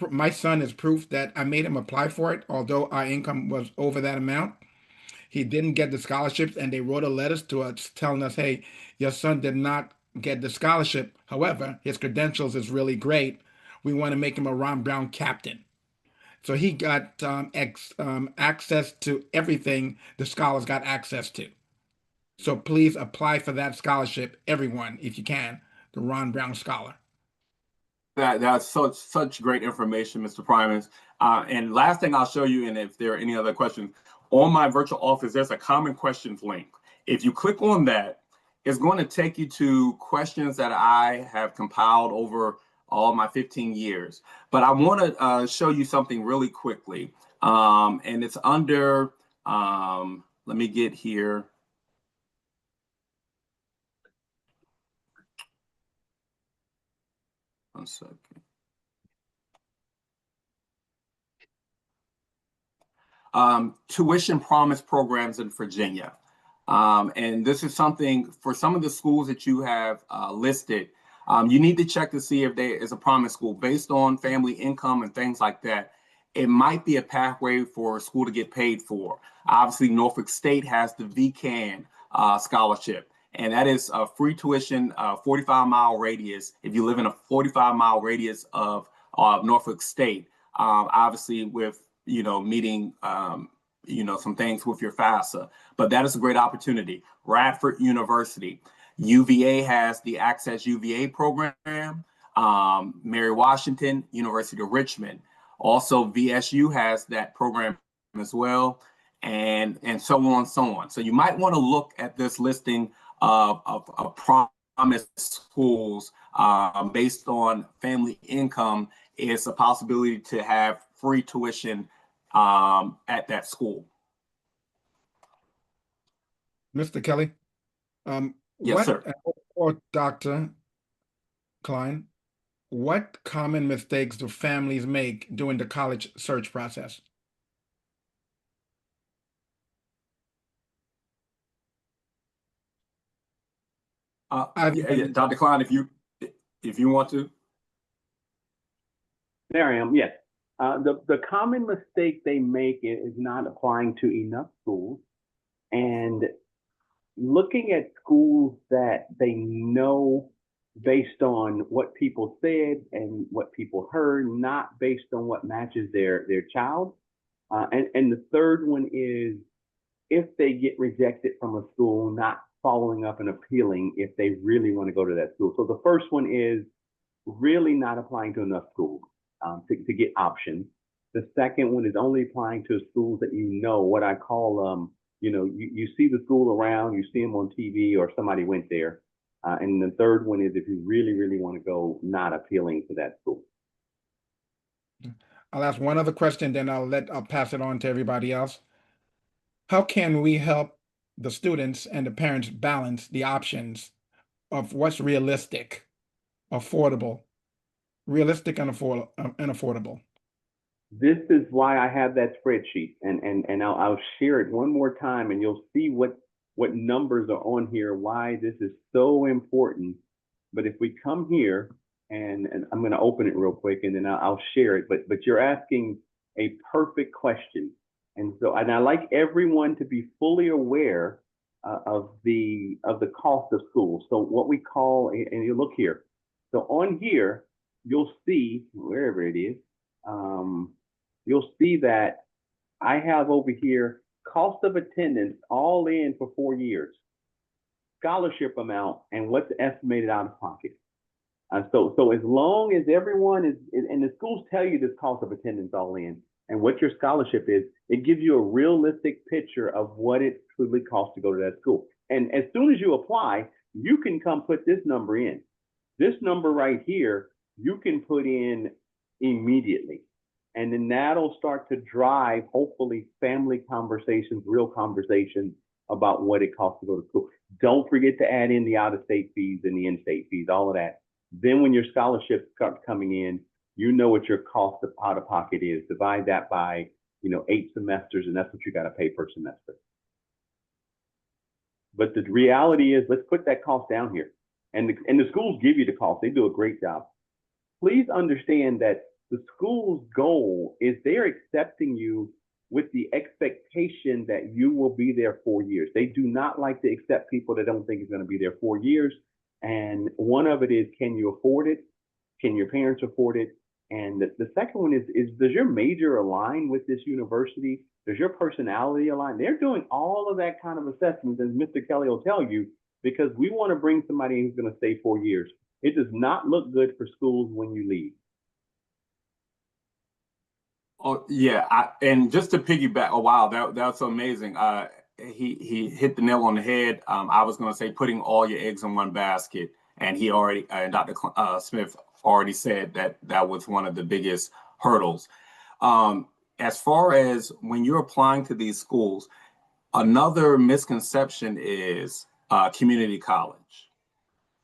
My son is proof that I made him apply for it, although our income was over that amount. He didn't get the scholarships, and they wrote a letter to us telling us, hey, your son did not get the scholarship. However, his credentials is really great. We want to make him a Ron Brown captain. So he got access to everything the scholars got access to. So please apply for that scholarship, everyone, if you can, the Ron Brown Scholar. That's such great information, Mr. Primus. And last thing I'll show you, and if there are any other questions, on my virtual office, there's a common questions link. If you click on that, it's going to take you to questions that I have compiled over all my 15 years. But I want to show you something really quickly. And it's under, let me get here. One second. tuition promise programs in Virginia. And this is something for some of the schools that you have listed. You need to check to see if there is a promise school based on family income and things like that. It might be a pathway for a school to get paid for. Obviously, Norfolk State has the VCAN scholarship, and that is a free tuition, 45-mile radius. If you live in a 45-mile radius of Norfolk State, obviously with meeting some things with your FAFSA, but that is a great opportunity. Radford University, UVA has the Access UVA program. Mary Washington, University of Richmond. Also, VSU has that program as well, and so on and so on. So you might want to look at this listing of promise schools based on family income. It's a possibility to have free tuition at that school. Mr. Kelly, Yes, sir. Or Dr. Klein, what common mistakes do families make during the college search process? Dr. Klein, if you want to. There I am. Yes. The common mistake they make is not applying to enough schools and looking at schools that they know based on what people said and what people heard, not based on what matches their child. And the third one is if they get rejected from a school, not following up and appealing if they really want to go to that school. So the first one is really not applying to enough schools to get options. The second one is only applying to schools that you know, what I call, you see the school around, you see them on TV or somebody went there. And the third one is if you really, really want to go, not appealing to that school. I'll ask one other question, then I'll pass it on to everybody else. How can we help the students and the parents balance the options of what's realistic, affordable, realistic and affordable? This is why I have that spreadsheet, and I'll share it one more time, and you'll see what numbers are on here, why this is so important. But if we come here, and I'm going to open it real quick, and then I'll share it. But you're asking a perfect question, and I like everyone to be fully aware of the cost of school. So what we call, and you look here. So on here, you'll see wherever it is. You'll see that I have over here cost of attendance all in for 4 years, scholarship amount, and what's estimated out of pocket. So as long as everyone is, and the schools tell you this cost of attendance all in and what your scholarship is, it gives you a realistic picture of what it truly costs to go to that school. And as soon as you apply, you can come put this number in. This number right here, you can put in immediately. And then that'll start to drive, hopefully, family conversations, real conversations about what it costs to go to school. Don't forget to add in the out-of-state fees and the in-state fees, all of that. Then when your scholarship starts coming in, you know what your cost of out-of-pocket is. Divide that by, 8 semesters, and that's what you got to pay per semester. But the reality is, let's put that cost down here. And the schools give you the cost. They do a great job. Please understand that the school's goal is they're accepting you with the expectation that you will be there 4 years. They do not like to accept people that don't think it's going to be there 4 years. And one of it is, can you afford it? Can your parents afford it? And the second one is does your major align with this university? Does your personality align? They're doing all of that kind of assessments, as Mr. Kelly will tell you, because we want to bring somebody who's going to stay 4 years. It does not look good for schools when you leave. Oh yeah, and just to piggyback, oh wow, that's amazing. He hit the nail on the head. I was going to say putting all your eggs in one basket, and he already, Dr. Smith already said that was one of the biggest hurdles. As far as when you're applying to these schools, another misconception is community college.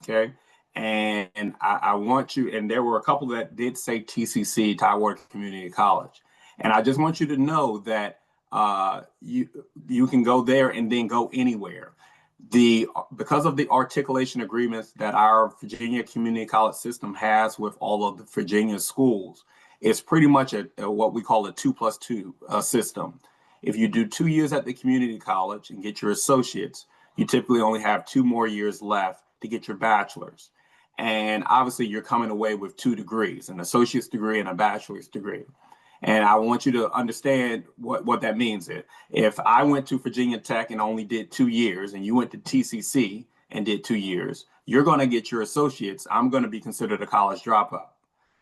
Okay. And I want you, and there were a couple that did say TCC, Tidewater Community College. And I just want you to know that you can go there and then go anywhere. Because of the articulation agreements that our Virginia Community College system has with all of the Virginia schools, it's pretty much what we call a 2+2 system. If you do 2 years at the community college and get your associates, you typically only have 2 more years left to get your bachelor's. And obviously, you're coming away with 2 degrees, an associate's degree and a bachelor's degree. And I want you to understand what that means. If I went to Virginia Tech and only did 2 years, and you went to TCC and did 2 years, you're going to get your associates. I'm going to be considered a college dropout.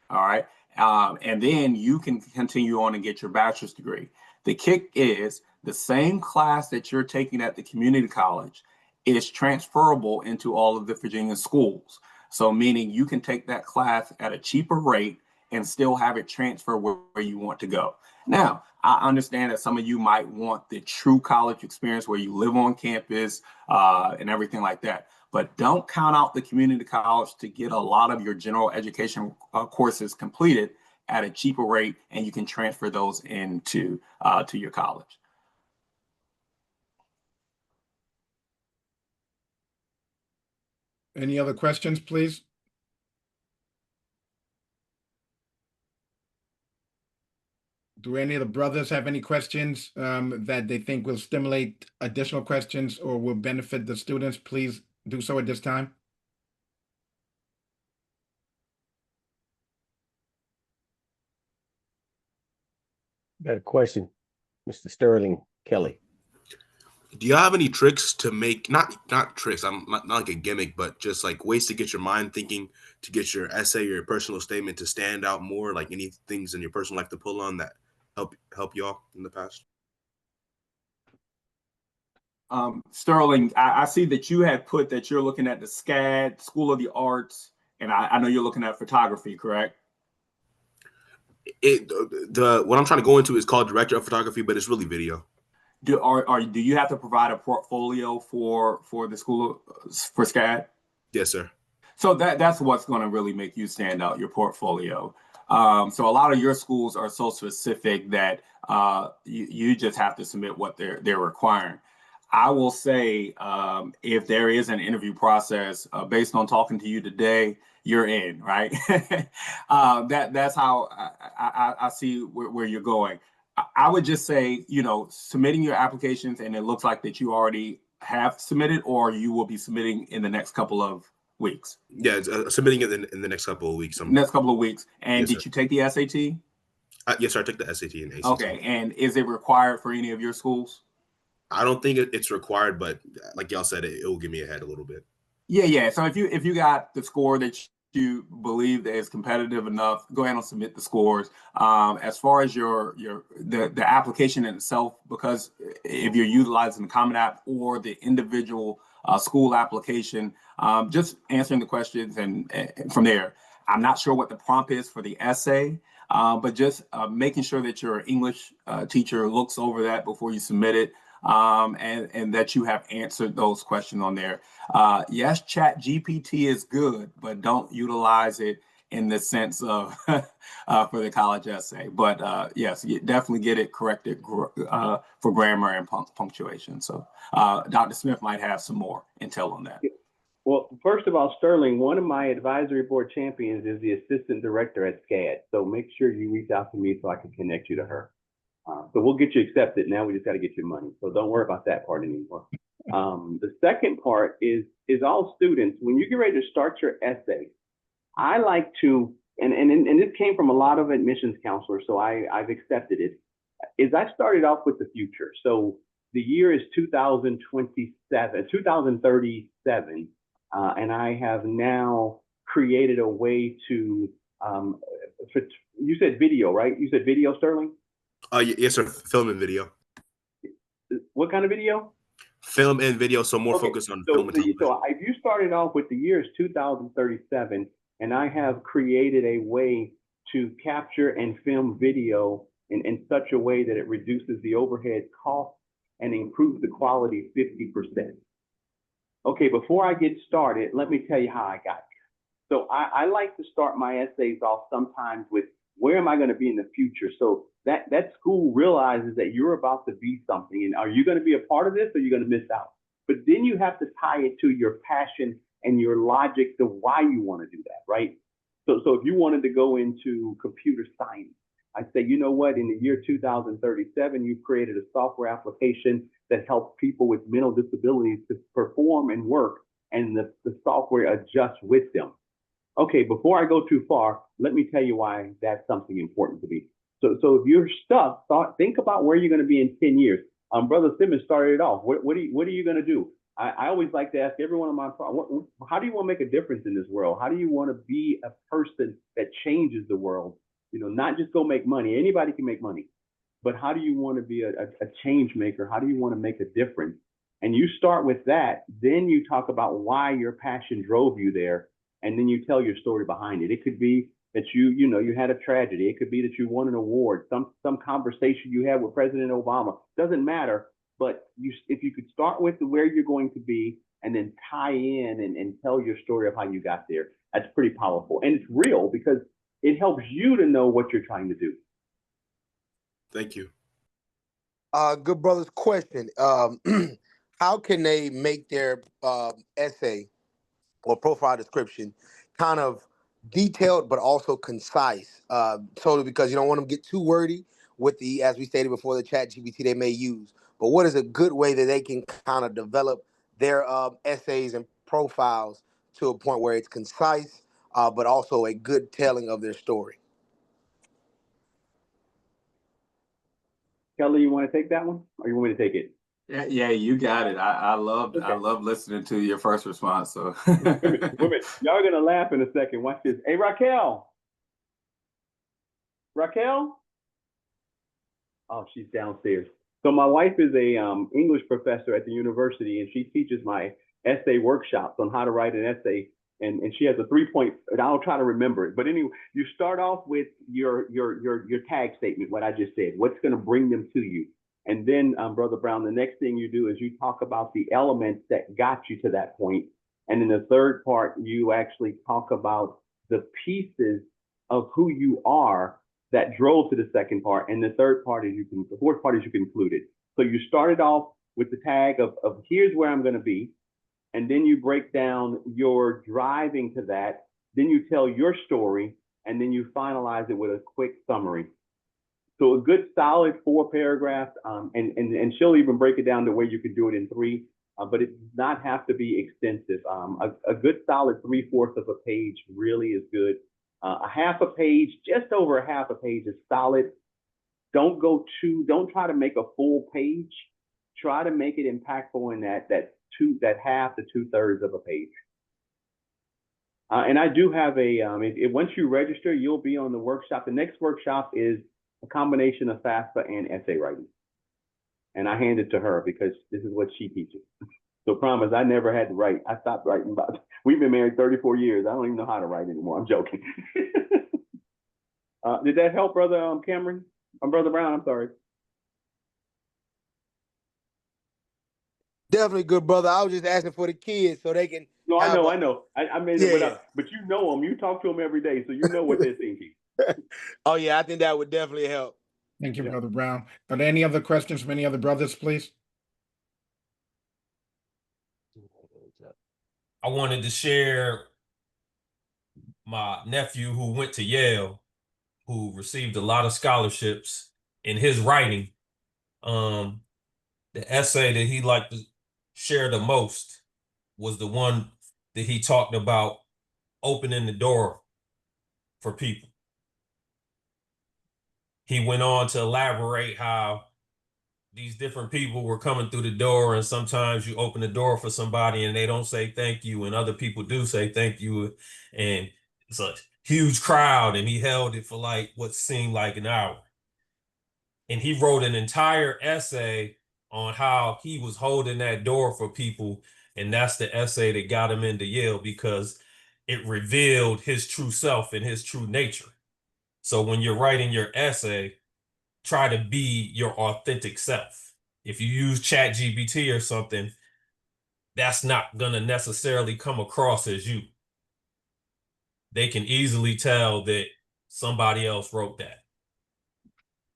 All right. And then you can continue on and get your bachelor's degree. The kick is the same class that you're taking at the community college is transferable into all of the Virginia schools. So meaning you can take that class at a cheaper rate and still have it transfer where you want to go. Now, I understand that some of you might want the true college experience where you live on campus and everything like that. But don't count out the community college to get a lot of your general education courses completed at a cheaper rate, and you can transfer those into to your college. Any other questions, please? Do any of the brothers have any questions that they think will stimulate additional questions or will benefit the students? Please do so at this time. Got a question, Mr. Sterling Kelly. Do you have any tricks to make not tricks? I'm not like a gimmick, but just like ways to get your mind thinking, to get your essay or your personal statement to stand out more? Like any things in your personal life to pull on that help you all in the past? Sterling, I see that you had put that you're looking at the SCAD, School of the Arts, and I know you're looking at photography, correct? What I'm trying to go into is called Director of Photography, but it's really video. Do you have to provide a portfolio for the school for SCAD? Yes, sir. So that's what's going to really make you stand out, your portfolio. So a lot of your schools are so specific that you just have to submit what they're requiring. I will say if there is an interview process based on talking to you today, you're in, right? That's how I see where you're going. I would just say, submitting your applications, and it looks like that you already have submitted, or you will be submitting in the next couple of weeks. Yeah, submitting it in the next couple of weeks. Next couple of weeks. And yes, did you take the SAT? Yes, sir. I took the SAT and ACT. Okay. And is it required for any of your schools? I don't think it's required, but like y'all said, it will give me ahead a little bit. Yeah. So if you got the score that you believe that is competitive enough, go ahead and submit the scores. As far as the application in itself, because if you're utilizing the Common App or the individual school application, just answering the questions and from there. I'm not sure what the prompt is for the essay, but just making sure that your English teacher looks over that before you submit it. And that you have answered those questions on there. Yes, Chat GPT is good, but don't utilize it in the sense of for the college essay. But yes, you definitely get it corrected for grammar and punctuation. So Dr. Smith might have some more intel on that. Well, first of all, Sterling, one of my advisory board champions is the assistant director at SCAD. So make sure you reach out to me so I can connect you to her. So we'll get you accepted. Now we just got to get your money. So don't worry about that part anymore. The second part is all students, when you get ready to start your essay, I like to, and this came from a lot of admissions counselors, so I've accepted it, is I started off with the future. So the year is 2037, and I have now created a way to, you said video, right? You said video, Sterling? Yes, sir. Film and video. What kind of video? Film and video, so more focused on film and television. So if you started off with the year is 2037, and I have created a way to capture and film video in such a way that it reduces the overhead cost and improves the quality 50%. Okay, before I get started, let me tell you how I got here. So I like to start my essays off sometimes with Where am I going to be in the future? So that school realizes that you're about to be something. And are you going to be a part of this, or are you going to miss out? But then you have to tie it to your passion and your logic to why you want to do that, right? So if you wanted to go into computer science, I say, you know what, in the year 2037, you've created a software application that helps people with mental disabilities to perform and work, and the software adjusts with them. Okay, before I go too far, let me tell you why that's something important to me. So if you're stuck, think about where you're going to be in 10 years. Brother Simmons started it off. What are you going to do? I always like to ask every one of my, how do you want to make a difference in this world? How do you want to be a person that changes the world? You know, not just go make money. Anybody can make money, but how do you want to be a change maker? How do you want to make a difference? And you start with that. Then you talk about why your passion drove you there, and then you tell your story behind it. It could be that you had a tragedy. It could be that you won an award, some conversation you had with President Obama. Doesn't matter. But if you could start with where you're going to be and then tie in and tell your story of how you got there, that's pretty powerful. And it's real because it helps you to know what you're trying to do. Thank you. Good brother's question. How can they make their essay or profile description kind of detailed but also concise? Solely because you don't want them to get too wordy with as we stated before, the chat GPT they may use. But what is a good way that they can kind of develop their essays and profiles to a point where it's concise, but also a good telling of their story? Kelly, you want to take that one, or you want me to take it? Yeah, you got it. I love listening to your first response. So wait a minute. Y'all are gonna laugh in a second. Watch this. Hey, Raquel. Oh, she's downstairs. So my wife is a English professor at the university, and she teaches my essay workshops on how to write an essay. And she has a 3-point, and I'll try to remember it. But anyway, you start off with your tag statement, what I just said, what's going to bring them to you. And then, Brother Brown, the next thing you do is you talk about the elements that got you to that point. And in the third part, you actually talk about the pieces of who you are that drove to the second part. And the fourth part is you conclude it. So you started off with the tag of here's where I'm going to be. And then you break down your driving to that. Then you tell your story, and then you finalize it with a quick summary. So a good solid 4 paragraphs, and she'll even break it down to where you could do it in 3, but it does not have to be extensive. A good solid 3/4 of a page really is good. A half a page, just over a half a page is solid. Don't try to make a full page. Try to make it impactful in that half to 2/3 of a page. And I do have once you register, you'll be on the workshop. The next workshop is a combination of FAFSA and essay writing. And I hand it to her because this is what she teaches. So promise, I never had to write. I stopped writing we've been married 34 years. I don't even know how to write anymore. I'm joking. Did that help, Brother Cameron? Brother Brown, I'm sorry. Definitely good, brother. I was just asking for the kids so they can. No, I know. I made it up. But you know them. You talk to them every day, so you know what they're thinking. Oh, yeah, I think that would definitely help. Thank you, Brother Brown. Are there any other questions from any other brothers, please? I wanted to share my nephew who went to Yale, who received a lot of scholarships. In his writing, the essay that he liked to share the most was the one that he talked about opening the door for people. He went on to elaborate how these different people were coming through the door, and sometimes you open the door for somebody and they don't say thank you, and other people do say thank you, and it's a huge crowd, and he held it for like what seemed like an hour. And he wrote an entire essay on how he was holding that door for people, and that's the essay that got him into Yale, because it revealed his true self and his true nature. So when you're writing your essay, try to be your authentic self. If you use ChatGPT or something, that's not going to necessarily come across as you. They can easily tell that somebody else wrote that.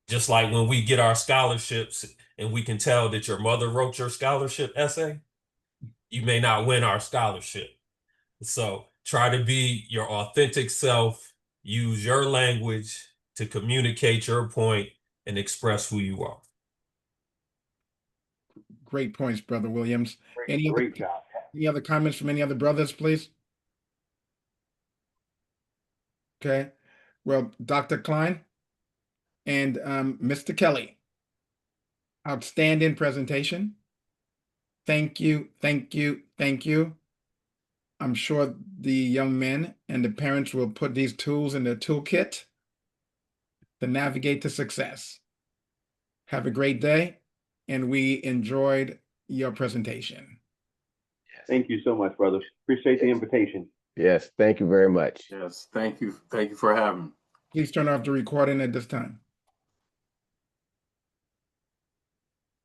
Just like when we get our scholarships and we can tell that your mother wrote your scholarship essay, you may not win our scholarship. So try to be your authentic self, use your language to communicate your point and express who you are. Great points, Brother Williams. Great job. Any other comments from any other brothers, please? Okay. Well, Dr. Klein and Mr. Kelly, outstanding presentation. Thank you, thank you, thank you. I'm sure the young men and the parents will put these tools in their toolkit to navigate to success. Have a great day, and we enjoyed your presentation. Thank you so much, brother. Appreciate the invitation. Yes, thank you very much. Yes, thank you. Thank you for having me. Please turn off the recording at this time.